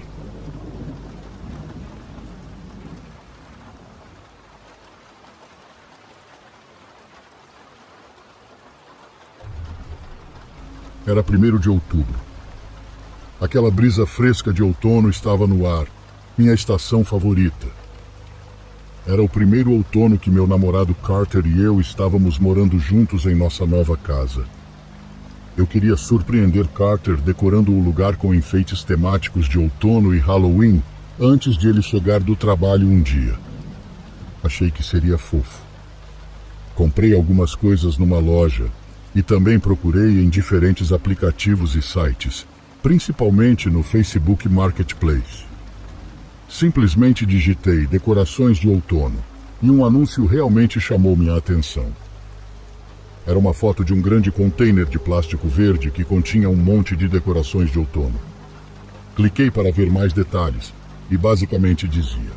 Era 1º de outubro. Aquela brisa fresca de outono estava no ar, minha estação favorita. Era o primeiro outono que meu namorado Carter e eu estávamos morando juntos em nossa nova casa. Eu queria surpreender Carter decorando o lugar com enfeites temáticos de outono e Halloween antes de ele chegar do trabalho um dia. Achei que seria fofo. Comprei algumas coisas numa loja e também procurei em diferentes aplicativos e sites, principalmente no Facebook Marketplace. Simplesmente digitei decorações de outono e um anúncio realmente chamou minha atenção. Era uma foto de um grande container de plástico verde que continha um monte de decorações de outono. Cliquei para ver mais detalhes e basicamente dizia: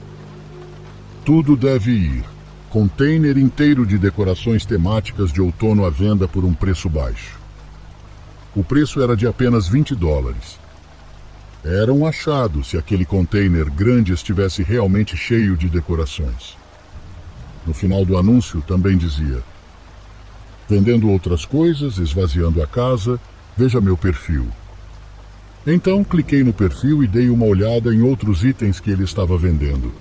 tudo deve ir. Container inteiro de decorações temáticas de outono à venda por um preço baixo. O preço era de apenas $20. Era um achado se aquele container grande estivesse realmente cheio de decorações. No final do anúncio também dizia: vendendo outras coisas, esvaziando a casa, veja meu perfil. Então cliquei no perfil e dei uma olhada em outros itens que ele estava vendendo.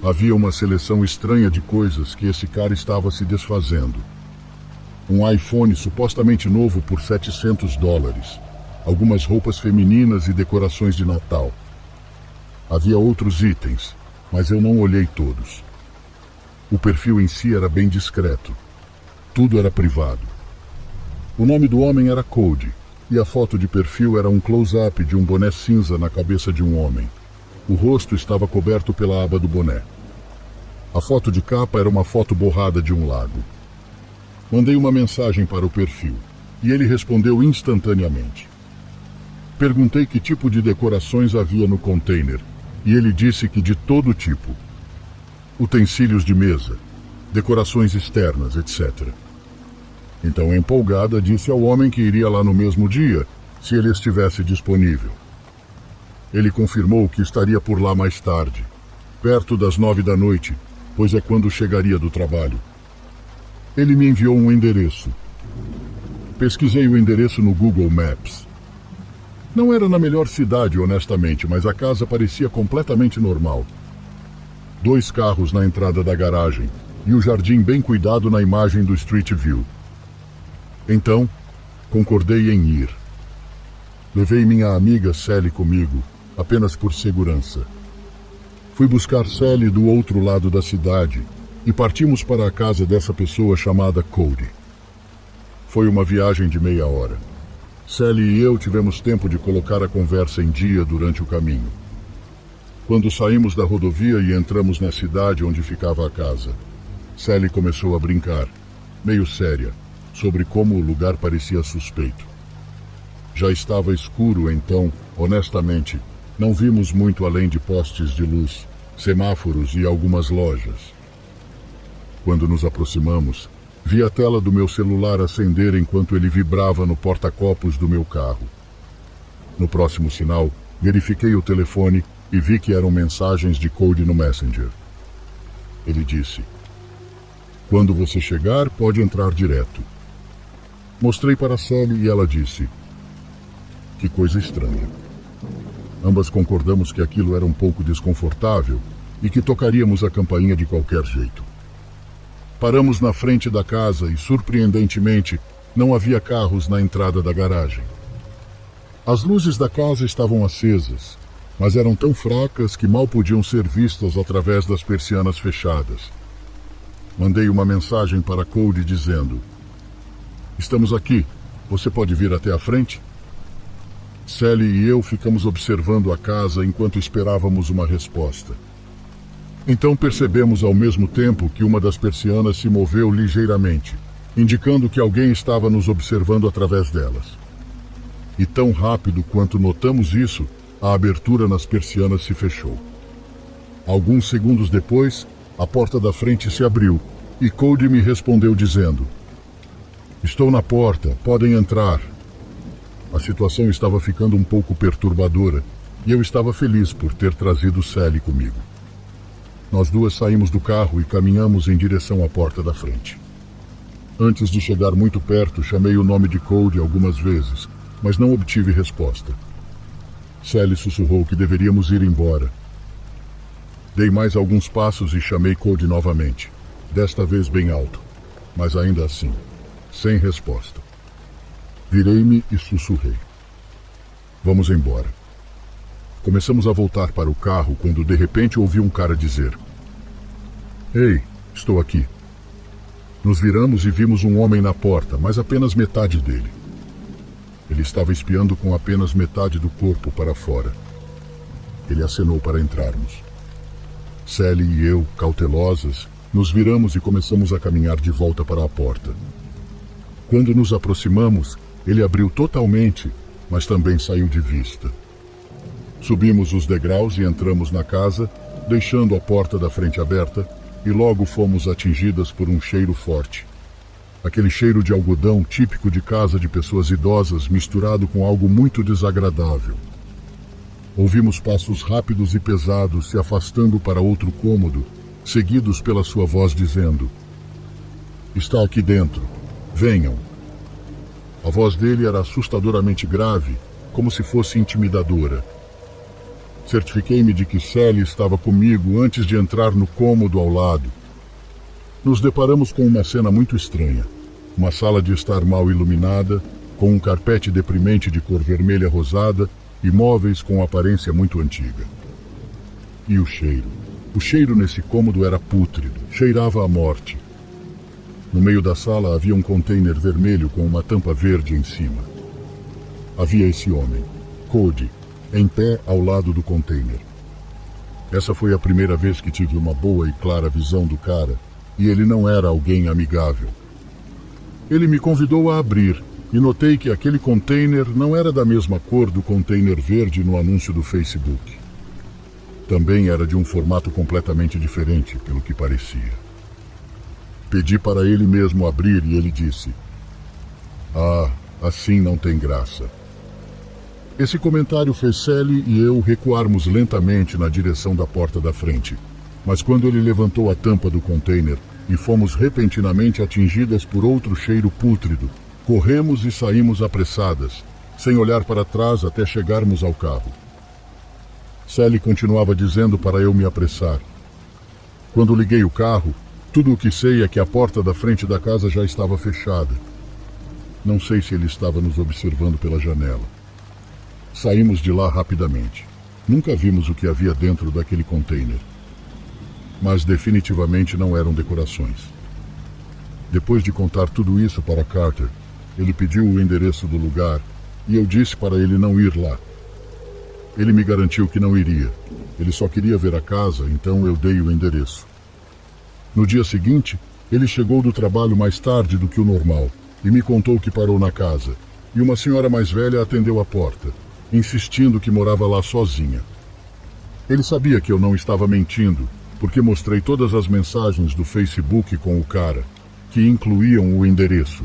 Havia uma seleção estranha de coisas que esse cara estava se desfazendo. Um iPhone supostamente novo por $700. Algumas roupas femininas e decorações de Natal. Havia outros itens, mas eu não olhei todos. O perfil em si era bem discreto. Tudo era privado. O nome do homem era Cody, e a foto de perfil era um close-up de um boné cinza na cabeça de um homem. O rosto estava coberto pela aba do boné. A foto de capa era uma foto borrada de um lago. Mandei uma mensagem para o perfil e ele respondeu instantaneamente. Perguntei que tipo de decorações havia no container e ele disse que de todo tipo. Utensílios de mesa, decorações externas, etc. Então, empolgada, disse ao homem que iria lá no mesmo dia, se ele estivesse disponível. Ele confirmou que estaria por lá mais tarde, perto das 9 da noite, pois é quando chegaria do trabalho. Ele me enviou um endereço. Pesquisei o endereço no Google Maps. Não era na melhor cidade, honestamente, mas a casa parecia completamente normal. 2 carros na entrada da garagem e o jardim bem cuidado na imagem do Street View. Então, concordei em ir. Levei minha amiga Sally comigo, apenas por segurança. Fui buscar Sally do outro lado da cidade e partimos para a casa dessa pessoa chamada Cody. Foi uma viagem de meia hora. Sally e eu tivemos tempo de colocar a conversa em dia durante o caminho. Quando saímos da rodovia e entramos na cidade onde ficava a casa, Sally começou a brincar, meio séria, sobre como o lugar parecia suspeito. Já estava escuro, então, honestamente, não vimos muito além de postes de luz, semáforos e algumas lojas. Quando nos aproximamos, vi a tela do meu celular acender enquanto ele vibrava no porta-copos do meu carro. No próximo sinal, verifiquei o telefone e vi que eram mensagens de Cody no Messenger. Ele disse: "Quando você chegar, pode entrar direto." Mostrei para Sally e ela disse: "Que coisa estranha." Ambas concordamos que aquilo era um pouco desconfortável e que tocaríamos a campainha de qualquer jeito. Paramos na frente da casa e, surpreendentemente, não havia carros na entrada da garagem. As luzes da casa estavam acesas, mas eram tão fracas que mal podiam ser vistas através das persianas fechadas. Mandei uma mensagem para Cody dizendo: "Estamos aqui. Você pode vir até a frente?" Sally e eu ficamos observando a casa enquanto esperávamos uma resposta. Então percebemos ao mesmo tempo que uma das persianas se moveu ligeiramente, indicando que alguém estava nos observando através delas. E tão rápido quanto notamos isso, a abertura nas persianas se fechou. Alguns segundos depois, a porta da frente se abriu e Cody me respondeu dizendo: "Estou na porta, podem entrar." A situação estava ficando um pouco perturbadora e eu estava feliz por ter trazido Sally comigo. Nós duas saímos do carro e caminhamos em direção à porta da frente. Antes de chegar muito perto, chamei o nome de Cody algumas vezes, mas não obtive resposta. Sally sussurrou que deveríamos ir embora. Dei mais alguns passos e chamei Cody novamente, desta vez bem alto, mas ainda assim, sem resposta. Virei-me e sussurrei: "Vamos embora." Começamos a voltar para o carro quando de repente ouvi um cara dizer: "Ei, estou aqui." Nos viramos e vimos um homem na porta, mas apenas metade dele. Ele estava espiando com apenas metade do corpo para fora. Ele acenou para entrarmos. Sally e eu, cautelosas, nos viramos e começamos a caminhar de volta para a porta. Quando nos aproximamos, ele abriu totalmente, mas também saiu de vista. Subimos os degraus e entramos na casa, deixando a porta da frente aberta, e logo fomos atingidas por um cheiro forte. Aquele cheiro de algodão típico de casa de pessoas idosas misturado com algo muito desagradável. Ouvimos passos rápidos e pesados se afastando para outro cômodo, seguidos pela sua voz dizendo: "Está aqui dentro. Venham." A voz dele era assustadoramente grave, como se fosse intimidadora. Certifiquei-me de que Sally estava comigo antes de entrar no cômodo ao lado. Nos deparamos com uma cena muito estranha. Uma sala de estar mal iluminada, com um carpete deprimente de cor vermelha rosada e móveis com aparência muito antiga. E o cheiro? O cheiro nesse cômodo era pútrido, cheirava a morte. No meio da sala havia um container vermelho com uma tampa verde em cima. Havia esse homem, Cody, em pé ao lado do container. Essa foi a primeira vez que tive uma boa e clara visão do cara, e ele não era alguém amigável. Ele me convidou a abrir e notei que aquele container não era da mesma cor do container verde no anúncio do Facebook. Também era de um formato completamente diferente, pelo que parecia. Pedi para ele mesmo abrir e ele disse: "Ah, assim não tem graça." Esse comentário fez Sally e eu recuarmos lentamente na direção da porta da frente. Mas quando ele levantou a tampa do container e fomos repentinamente atingidas por outro cheiro pútrido, corremos e saímos apressadas, sem olhar para trás até chegarmos ao carro. Sally continuava dizendo para eu me apressar. Quando liguei o carro, tudo o que sei é que a porta da frente da casa já estava fechada. Não sei se ele estava nos observando pela janela. Saímos de lá rapidamente. Nunca vimos o que havia dentro daquele container. Mas definitivamente não eram decorações. Depois de contar tudo isso para Carter, ele pediu o endereço do lugar e eu disse para ele não ir lá. Ele me garantiu que não iria. Ele só queria ver a casa, então eu dei o endereço. No dia seguinte, ele chegou do trabalho mais tarde do que o normal e me contou que parou na casa, e uma senhora mais velha atendeu a porta, insistindo que morava lá sozinha. Ele sabia que eu não estava mentindo, porque mostrei todas as mensagens do Facebook com o cara, que incluíam o endereço.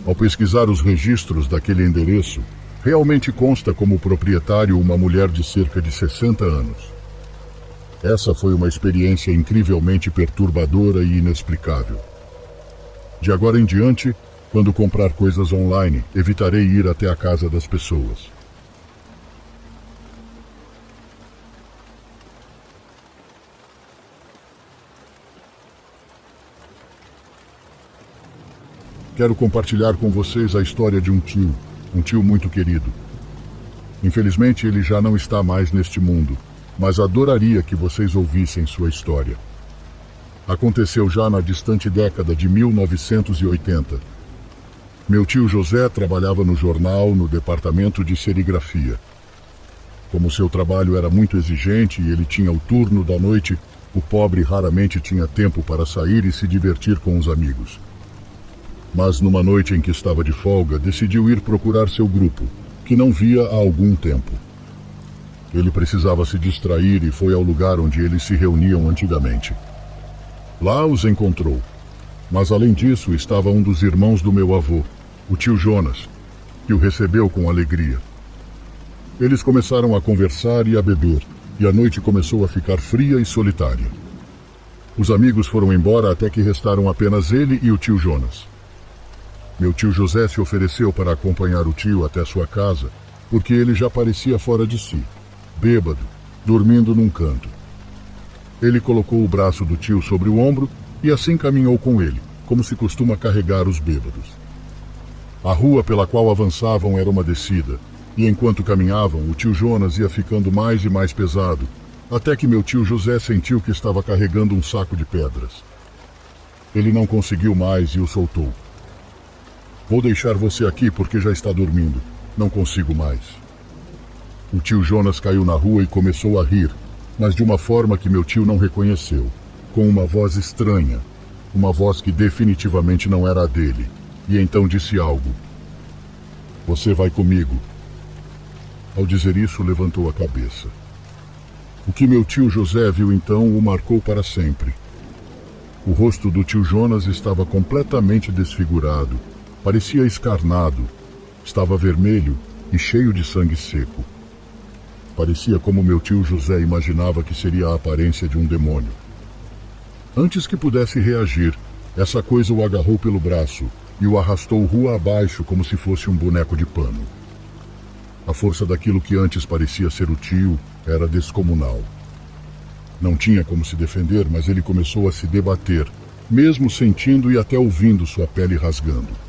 Ao pesquisar os registros daquele endereço, realmente consta como proprietário uma mulher de cerca de 60 anos. Essa foi uma experiência incrivelmente perturbadora e inexplicável. De agora em diante, quando comprar coisas online, evitarei ir até a casa das pessoas. Quero compartilhar com vocês a história de um tio muito querido. Infelizmente, ele já não está mais neste mundo, mas adoraria que vocês ouvissem sua história. Aconteceu já na distante década de 1980. Meu tio José trabalhava no jornal no departamento de serigrafia. Como seu trabalho era muito exigente e ele tinha o turno da noite, o pobre raramente tinha tempo para sair e se divertir com os amigos. Mas numa noite em que estava de folga, decidiu ir procurar seu grupo, que não via há algum tempo. Ele precisava se distrair e foi ao lugar onde eles se reuniam antigamente. Lá os encontrou, mas além disso estava um dos irmãos do meu avô, o tio Jonas, que o recebeu com alegria. Eles começaram a conversar e a beber, e a noite começou a ficar fria e solitária. Os amigos foram embora até que restaram apenas ele e o tio Jonas. Meu tio José se ofereceu para acompanhar o tio até sua casa, porque ele já parecia fora de si, bêbado, dormindo num canto. Ele colocou o braço do tio sobre o ombro e assim caminhou com ele, como se costuma carregar os bêbados. A rua pela qual avançavam era uma descida, e enquanto caminhavam, o tio Jonas ia ficando mais e mais pesado, até que meu tio José sentiu que estava carregando um saco de pedras. Ele não conseguiu mais e o soltou. "Vou deixar você aqui porque já está dormindo. Não consigo mais." O tio Jonas caiu na rua e começou a rir, mas de uma forma que meu tio não reconheceu, com uma voz estranha, uma voz que definitivamente não era a dele, e então disse algo. "Você vai comigo." Ao dizer isso, levantou a cabeça. O que meu tio José viu então o marcou para sempre. O rosto do tio Jonas estava completamente desfigurado, parecia escarnado, estava vermelho e cheio de sangue seco. Parecia como meu tio José imaginava que seria a aparência de um demônio. Antes que pudesse reagir, essa coisa o agarrou pelo braço e o arrastou rua abaixo como se fosse um boneco de pano. A força daquilo que antes parecia ser o tio era descomunal. Não tinha como se defender, mas ele começou a se debater, mesmo sentindo e até ouvindo sua pele rasgando.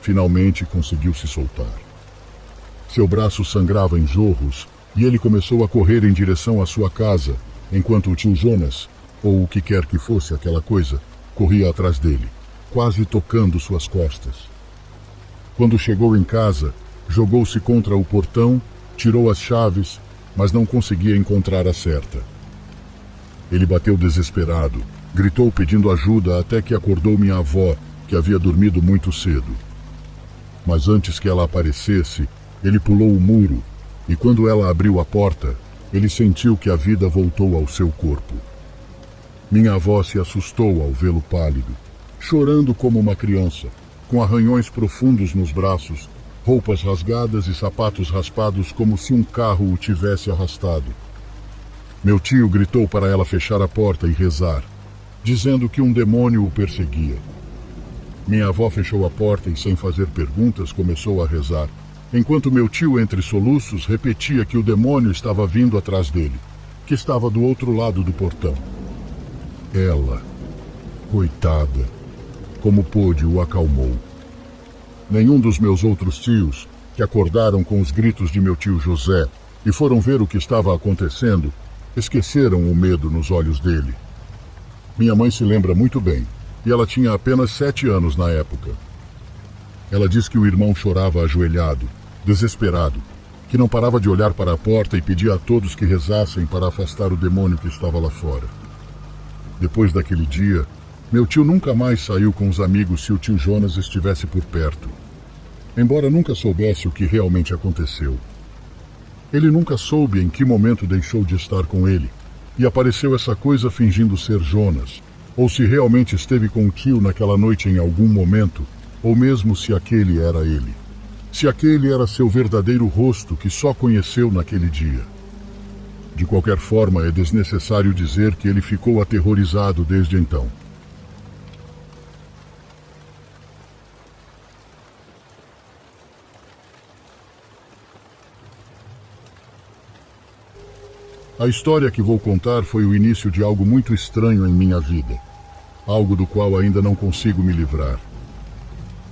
Finalmente conseguiu se soltar. Seu braço sangrava em jorros e ele começou a correr em direção à sua casa, enquanto o tio Jonas, ou o que quer que fosse aquela coisa, corria atrás dele, quase tocando suas costas. Quando chegou em casa, jogou-se contra o portão, tirou as chaves, mas não conseguia encontrar a certa. Ele bateu desesperado, gritou pedindo ajuda até que acordou minha avó, que havia dormido muito cedo. Mas antes que ela aparecesse, ele pulou o muro, e quando ela abriu a porta, ele sentiu que a vida voltou ao seu corpo. Minha avó se assustou ao vê-lo pálido, chorando como uma criança, com arranhões profundos nos braços, roupas rasgadas e sapatos raspados como se um carro o tivesse arrastado. Meu tio gritou para ela fechar a porta e rezar, dizendo que um demônio o perseguia. Minha avó fechou a porta e, sem fazer perguntas, começou a rezar, enquanto meu tio, entre soluços, repetia que o demônio estava vindo atrás dele, que estava do outro lado do portão. Ela, coitada, como pôde, o acalmou. Nenhum dos meus outros tios, que acordaram com os gritos de meu tio José e foram ver o que estava acontecendo, esqueceram o medo nos olhos dele. Minha mãe se lembra muito bem, e ela tinha apenas 7 anos na época. Ela diz que o irmão chorava ajoelhado, desesperado, que não parava de olhar para a porta e pedia a todos que rezassem para afastar o demônio que estava lá fora. Depois daquele dia, meu tio nunca mais saiu com os amigos se o tio Jonas estivesse por perto, embora nunca soubesse o que realmente aconteceu. Ele nunca soube em que momento deixou de estar com ele, e apareceu essa coisa fingindo ser Jonas, ou se realmente esteve com o tio naquela noite em algum momento, ou mesmo se aquele era ele. Se aquele era seu verdadeiro rosto que só conheceu naquele dia. De qualquer forma, é desnecessário dizer que ele ficou aterrorizado desde então. A história que vou contar foi o início de algo muito estranho em minha vida, algo do qual ainda não consigo me livrar.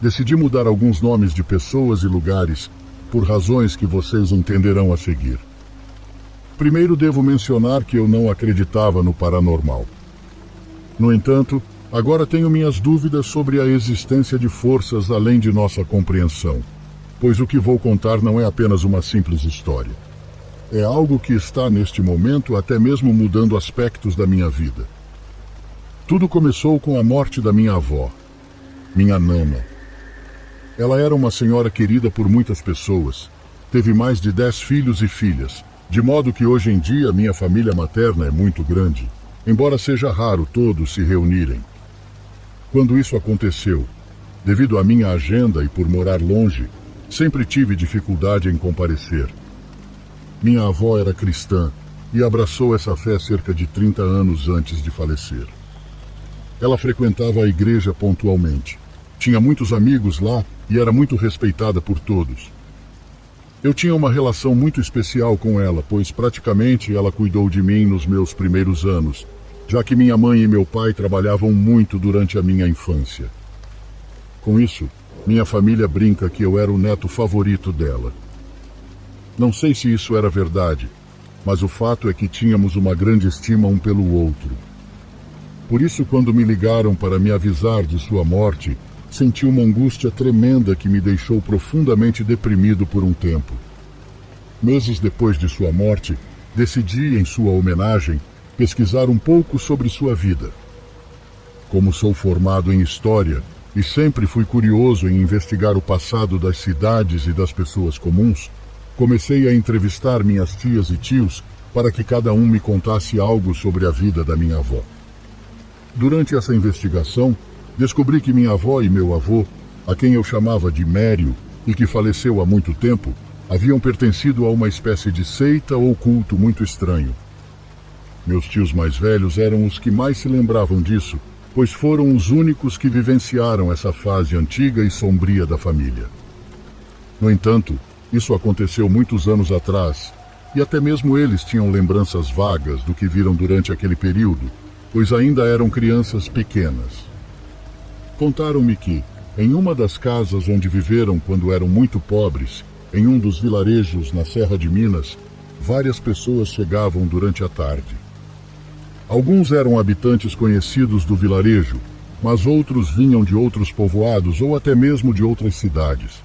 Decidi mudar alguns nomes de pessoas e lugares por razões que vocês entenderão a seguir. Primeiro, devo mencionar que eu não acreditava no paranormal. No entanto, agora tenho minhas dúvidas sobre a existência de forças além de nossa compreensão, pois o que vou contar não é apenas uma simples história. É algo que está, neste momento, até mesmo mudando aspectos da minha vida. Tudo começou com a morte da minha avó, minha nana. Ela era uma senhora querida por muitas pessoas. Teve mais de 10 filhos e filhas, de modo que hoje em dia minha família materna é muito grande, embora seja raro todos se reunirem. Quando isso aconteceu, devido à minha agenda e por morar longe, sempre tive dificuldade em comparecer. Minha avó era cristã e abraçou essa fé cerca de 30 anos antes de falecer. Ela frequentava a igreja pontualmente. Tinha muitos amigos lá e era muito respeitada por todos. Eu tinha uma relação muito especial com ela, pois praticamente ela cuidou de mim nos meus primeiros anos, já que minha mãe e meu pai trabalhavam muito durante a minha infância. Com isso, minha família brinca que eu era o neto favorito dela. Não sei se isso era verdade, mas o fato é que tínhamos uma grande estima um pelo outro. Por isso, quando me ligaram para me avisar de sua morte, senti uma angústia tremenda que me deixou profundamente deprimido por um tempo. Meses depois de sua morte, decidi, em sua homenagem, pesquisar um pouco sobre sua vida. Como sou formado em História e sempre fui curioso em investigar o passado das cidades e das pessoas comuns, comecei a entrevistar minhas tias e tios para que cada um me contasse algo sobre a vida da minha avó. Durante essa investigação, descobri que minha avó e meu avô, a quem eu chamava de Mério e que faleceu há muito tempo, haviam pertencido a uma espécie de seita ou culto muito estranho. Meus tios mais velhos eram os que mais se lembravam disso, pois foram os únicos que vivenciaram essa fase antiga e sombria da família. No entanto, isso aconteceu muitos anos atrás, e até mesmo eles tinham lembranças vagas do que viram durante aquele período, pois ainda eram crianças pequenas. Contaram-me que, em uma das casas onde viveram quando eram muito pobres, em um dos vilarejos na Serra de Minas, várias pessoas chegavam durante a tarde. Alguns eram habitantes conhecidos do vilarejo, mas outros vinham de outros povoados ou até mesmo de outras cidades.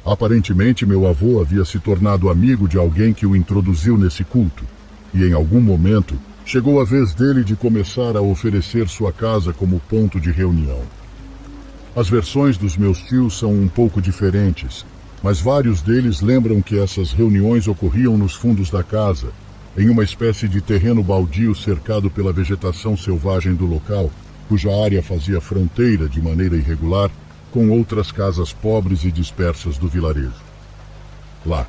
Aparentemente, meu avô havia se tornado amigo de alguém que o introduziu nesse culto, e em algum momento chegou a vez dele de começar a oferecer sua casa como ponto de reunião. As versões dos meus tios são um pouco diferentes, mas vários deles lembram que essas reuniões ocorriam nos fundos da casa, em uma espécie de terreno baldio cercado pela vegetação selvagem do local, cuja área fazia fronteira de maneira irregular com outras casas pobres e dispersas do vilarejo. Lá,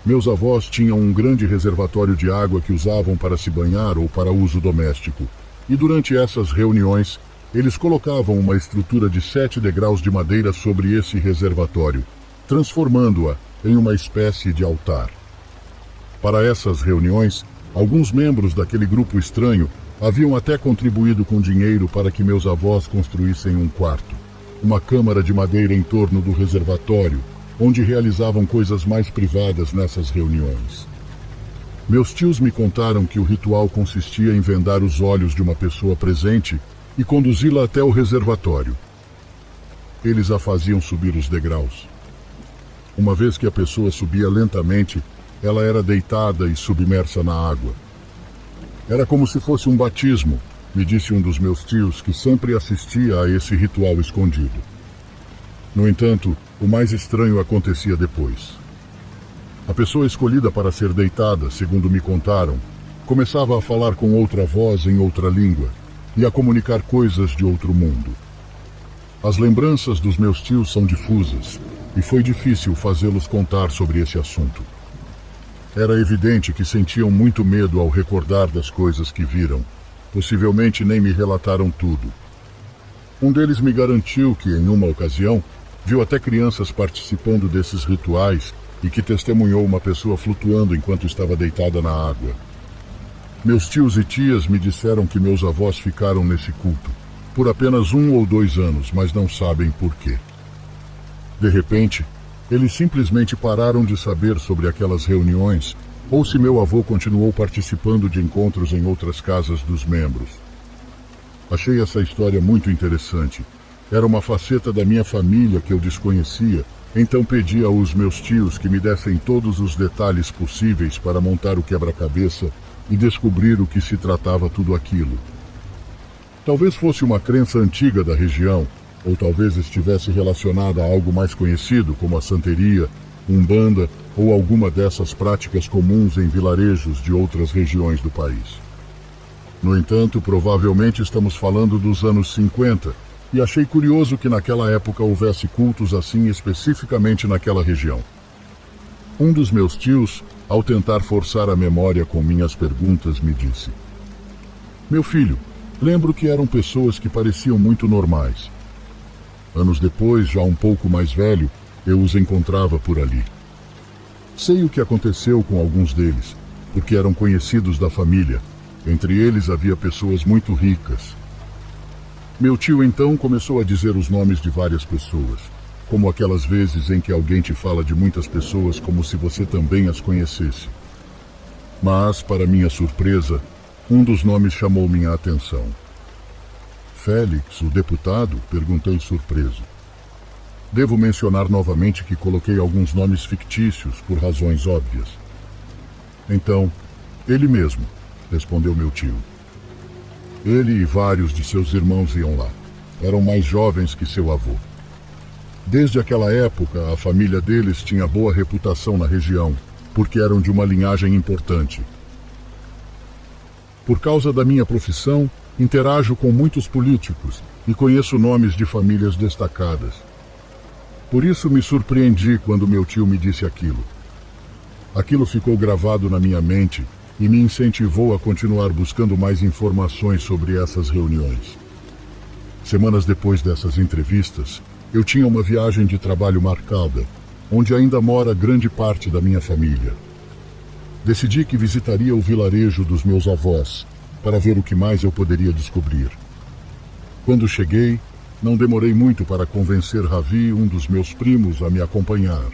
meus avós tinham um grande reservatório de água que usavam para se banhar ou para uso doméstico, e durante essas reuniões, eles colocavam uma estrutura de 7 degraus de madeira sobre esse reservatório, transformando-a em uma espécie de altar. Para essas reuniões, alguns membros daquele grupo estranho haviam até contribuído com dinheiro para que meus avós construíssem um quarto, uma câmara de madeira em torno do reservatório, onde realizavam coisas mais privadas nessas reuniões. Meus tios me contaram que o ritual consistia em vendar os olhos de uma pessoa presente e conduzi-la até o reservatório. Eles a faziam subir os degraus. Uma vez que a pessoa subia lentamente, ela era deitada e submersa na água. Era como se fosse um batismo, me disse um dos meus tios que sempre assistia a esse ritual escondido. No entanto, o mais estranho acontecia depois. A pessoa escolhida para ser deitada, segundo me contaram, começava a falar com outra voz em outra língua e a comunicar coisas de outro mundo. As lembranças dos meus tios são difusas e foi difícil fazê-los contar sobre esse assunto. Era evidente que sentiam muito medo ao recordar das coisas que viram. Possivelmente nem me relataram tudo. Um deles me garantiu que, em uma ocasião, viu até crianças participando desses rituais e que testemunhou uma pessoa flutuando enquanto estava deitada na água. Meus tios e tias me disseram que meus avós ficaram nesse culto por apenas 1 ou 2 anos, mas não sabem por quê. De repente, eles simplesmente pararam de saber sobre aquelas reuniões, ou se meu avô continuou participando de encontros em outras casas dos membros. Achei essa história muito interessante. Era uma faceta da minha família que eu desconhecia, então pedi aos meus tios que me dessem todos os detalhes possíveis para montar o quebra-cabeça e descobrir o que se tratava tudo aquilo. Talvez fosse uma crença antiga da região, ou talvez estivesse relacionada a algo mais conhecido, como a santeria, umbanda ou alguma dessas práticas comuns em vilarejos de outras regiões do país. No entanto, provavelmente estamos falando dos anos 50, e achei curioso que naquela época houvesse cultos assim especificamente naquela região. Um dos meus tios, ao tentar forçar a memória com minhas perguntas, me disse: "Meu filho, lembro que eram pessoas que pareciam muito normais. Anos depois, já um pouco mais velho, eu os encontrava por ali. Sei o que aconteceu com alguns deles, porque eram conhecidos da família. Entre eles havia pessoas muito ricas. Meu tio então começou a dizer os nomes de várias pessoas, como aquelas vezes em que alguém te fala de muitas pessoas como se você também as conhecesse. Mas, para minha surpresa, um dos nomes chamou minha atenção. Félix, o deputado? Perguntei surpreso. Devo mencionar novamente que coloquei alguns nomes fictícios por razões óbvias. Então, ele mesmo, respondeu meu tio. Ele e vários de seus irmãos iam lá. Eram mais jovens que seu avô. Desde aquela época, a família deles tinha boa reputação na região, porque eram de uma linhagem importante. Por causa da minha profissão, interajo com muitos políticos e conheço nomes de famílias destacadas. Por isso me surpreendi quando meu tio me disse aquilo. Aquilo ficou gravado na minha mente e me incentivou a continuar buscando mais informações sobre essas reuniões. Semanas depois dessas entrevistas, eu tinha uma viagem de trabalho marcada, onde ainda mora grande parte da minha família. Decidi que visitaria o vilarejo dos meus avós, para ver o que mais eu poderia descobrir. Quando cheguei, não demorei muito para convencer Ravi, um dos meus primos, a me acompanhar.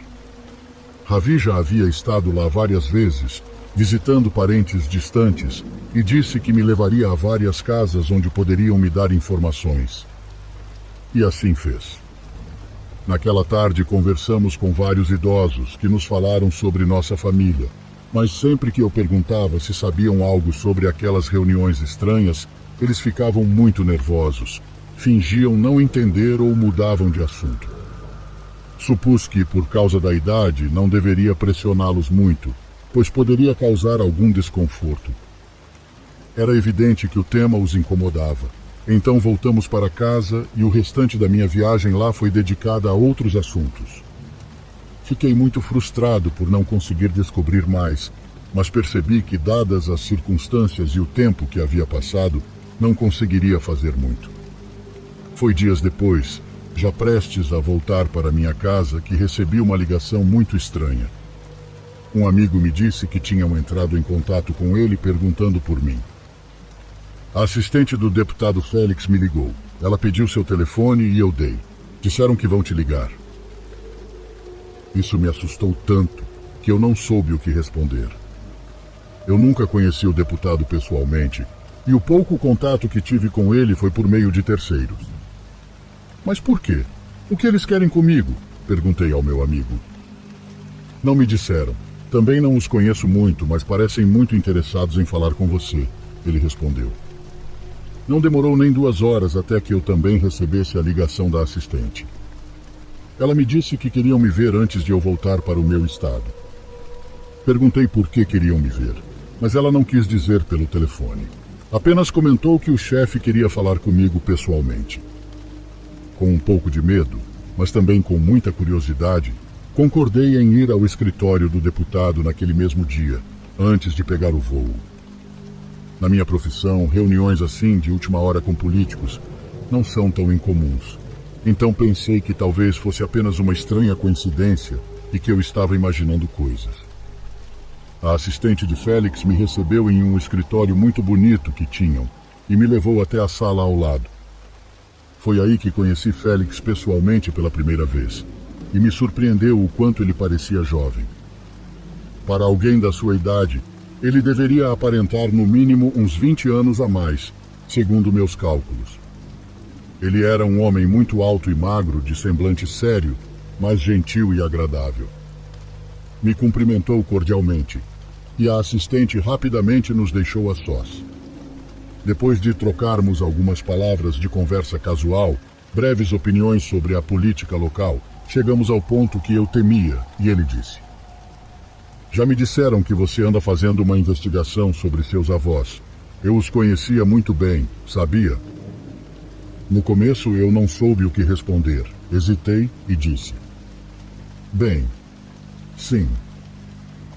Ravi já havia estado lá várias vezes, visitando parentes distantes, e disse que me levaria a várias casas onde poderiam me dar informações. E assim fez. Naquela tarde conversamos com vários idosos que nos falaram sobre nossa família, mas sempre que eu perguntava se sabiam algo sobre aquelas reuniões estranhas, eles ficavam muito nervosos, fingiam não entender ou mudavam de assunto. Supus que, por causa da idade, não deveria pressioná-los muito, pois poderia causar algum desconforto. Era evidente que o tema os incomodava. Então voltamos para casa e o restante da minha viagem lá foi dedicada a outros assuntos. Fiquei muito frustrado por não conseguir descobrir mais, mas percebi que, dadas as circunstâncias e o tempo que havia passado, não conseguiria fazer muito. Foi dias depois, já prestes a voltar para minha casa, que recebi uma ligação muito estranha. Um amigo me disse que tinham entrado em contato com ele perguntando por mim. A assistente do deputado Félix me ligou. Ela pediu seu telefone e eu dei. Disseram que vão te ligar. Isso me assustou tanto que eu não soube o que responder. Eu nunca conheci o deputado pessoalmente e o pouco contato que tive com ele foi por meio de terceiros. Mas por quê? O que eles querem comigo? Perguntei ao meu amigo. Não me disseram. Também não os conheço muito, mas parecem muito interessados em falar com você, ele respondeu. Não demorou nem 2 horas até que eu também recebesse a ligação da assistente. Ela me disse que queriam me ver antes de eu voltar para o meu estado. Perguntei por que queriam me ver, mas ela não quis dizer pelo telefone. Apenas comentou que o chefe queria falar comigo pessoalmente. Com um pouco de medo, mas também com muita curiosidade, concordei em ir ao escritório do deputado naquele mesmo dia, antes de pegar o voo. Na minha profissão, reuniões assim, de última hora com políticos, não são tão incomuns. Então pensei que talvez fosse apenas uma estranha coincidência e que eu estava imaginando coisas. A assistente de Félix me recebeu em um escritório muito bonito que tinham e me levou até a sala ao lado. Foi aí que conheci Félix pessoalmente pela primeira vez e me surpreendeu o quanto ele parecia jovem. Para alguém da sua idade, ele deveria aparentar no mínimo uns 20 anos a mais, segundo meus cálculos. Ele era um homem muito alto e magro, de semblante sério, mas gentil e agradável. Me cumprimentou cordialmente, e a assistente rapidamente nos deixou a sós. Depois de trocarmos algumas palavras de conversa casual, breves opiniões sobre a política local, chegamos ao ponto que eu temia, e ele disse: Já me disseram que você anda fazendo uma investigação sobre seus avós. Eu os conhecia muito bem, sabia? No começo eu não soube o que responder. Hesitei e disse: Bem, sim.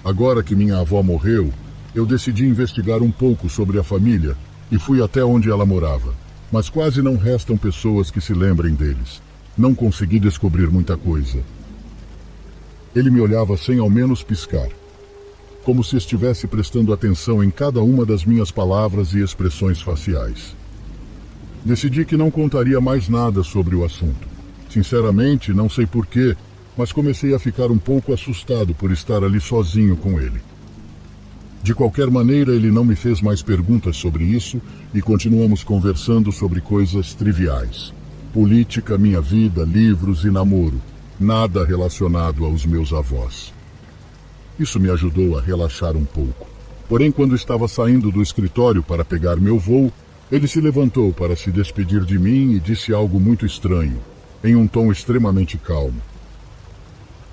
Agora que minha avó morreu, eu decidi investigar um pouco sobre a família e fui até onde ela morava. Mas quase não restam pessoas que se lembrem deles. Não consegui descobrir muita coisa. Ele me olhava sem ao menos piscar, como se estivesse prestando atenção em cada uma das minhas palavras e expressões faciais. Decidi que não contaria mais nada sobre o assunto. Sinceramente, não sei porquê, mas comecei a ficar um pouco assustado por estar ali sozinho com ele. De qualquer maneira, ele não me fez mais perguntas sobre isso e continuamos conversando sobre coisas triviais. Política, minha vida, livros e namoro. Nada relacionado aos meus avós. Isso me ajudou a relaxar um pouco. Porém, quando estava saindo do escritório para pegar meu voo, ele se levantou para se despedir de mim e disse algo muito estranho, em um tom extremamente calmo.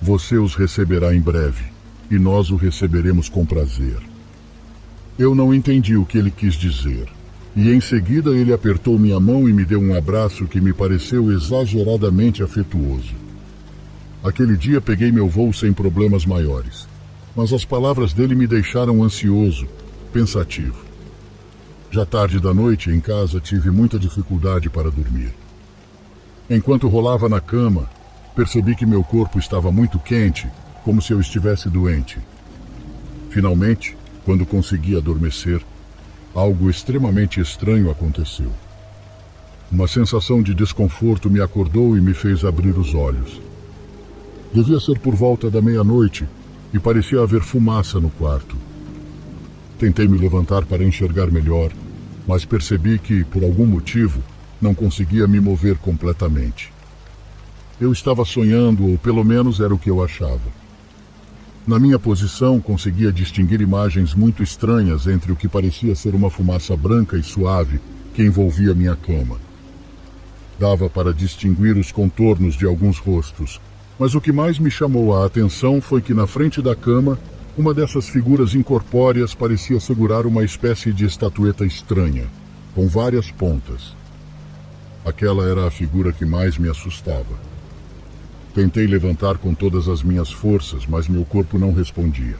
Você os receberá em breve, e nós o receberemos com prazer. Eu não entendi o que ele quis dizer, e em seguida ele apertou minha mão e me deu um abraço que me pareceu exageradamente afetuoso. Aquele dia peguei meu voo sem problemas maiores, mas as palavras dele me deixaram ansioso, pensativo. Já tarde da noite, em casa, tive muita dificuldade para dormir. Enquanto rolava na cama, percebi que meu corpo estava muito quente, como se eu estivesse doente. Finalmente, quando consegui adormecer, algo extremamente estranho aconteceu. Uma sensação de desconforto me acordou e me fez abrir os olhos. Devia ser por volta da meia-noite e parecia haver fumaça no quarto. Tentei me levantar para enxergar melhor, mas percebi que, por algum motivo, não conseguia me mover completamente. Eu estava sonhando, ou pelo menos era o que eu achava. Na minha posição, conseguia distinguir imagens muito estranhas entre o que parecia ser uma fumaça branca e suave que envolvia minha cama. Dava para distinguir os contornos de alguns rostos, mas o que mais me chamou a atenção foi que na frente da cama, uma dessas figuras incorpóreas parecia segurar uma espécie de estatueta estranha, com várias pontas. Aquela era a figura que mais me assustava. Tentei levantar com todas as minhas forças, mas meu corpo não respondia.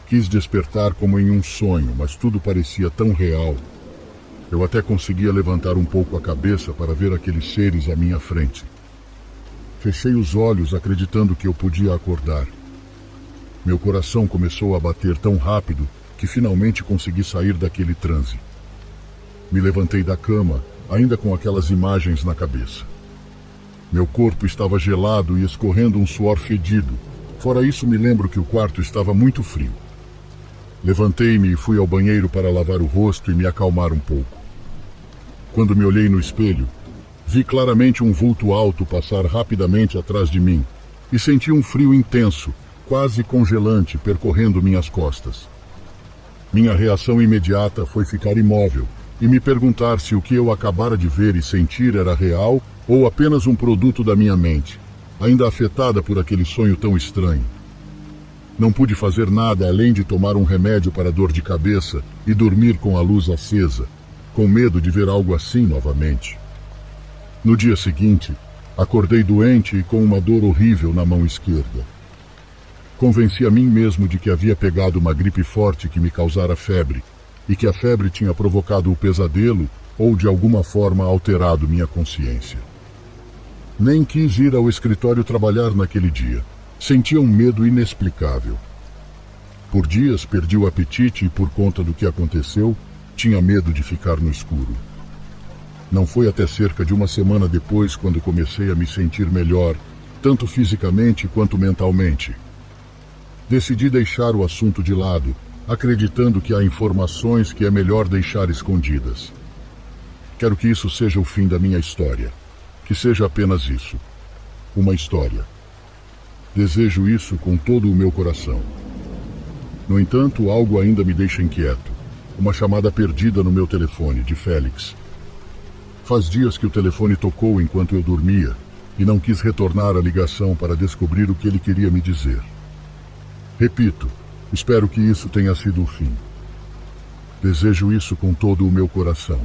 Quis despertar como em um sonho, mas tudo parecia tão real. Eu até conseguia levantar um pouco a cabeça para ver aqueles seres à minha frente. Fechei os olhos, acreditando que eu podia acordar. Meu coração começou a bater tão rápido que finalmente consegui sair daquele transe. Me levantei da cama, ainda com aquelas imagens na cabeça. Meu corpo estava gelado e escorrendo um suor fedido. Fora isso, me lembro que o quarto estava muito frio. Levantei-me e fui ao banheiro para lavar o rosto e me acalmar um pouco. Quando me olhei no espelho, vi claramente um vulto alto passar rapidamente atrás de mim e senti um frio intenso, quase congelante, percorrendo minhas costas. Minha reação imediata foi ficar imóvel e me perguntar se o que eu acabara de ver e sentir era real ou apenas um produto da minha mente, ainda afetada por aquele sonho tão estranho. Não pude fazer nada além de tomar um remédio para dor de cabeça e dormir com a luz acesa, com medo de ver algo assim novamente. No dia seguinte, acordei doente e com uma dor horrível na mão esquerda. Convenci a mim mesmo de que havia pegado uma gripe forte que me causara febre, e que a febre tinha provocado o pesadelo ou de alguma forma alterado minha consciência. Nem quis ir ao escritório trabalhar naquele dia. Sentia um medo inexplicável. Por dias perdi o apetite e, por conta do que aconteceu, tinha medo de ficar no escuro. Não foi até cerca de uma semana depois quando comecei a me sentir melhor, tanto fisicamente quanto mentalmente. Decidi deixar o assunto de lado, acreditando que há informações que é melhor deixar escondidas. Quero que isso seja o fim da minha história. Que seja apenas isso. Uma história. Desejo isso com todo o meu coração. No entanto, algo ainda me deixa inquieto. Uma chamada perdida no meu telefone, de Félix. Faz dias que o telefone tocou enquanto eu dormia e não quis retornar a ligação para descobrir o que ele queria me dizer. Repito, espero que isso tenha sido o fim. Desejo isso com todo o meu coração.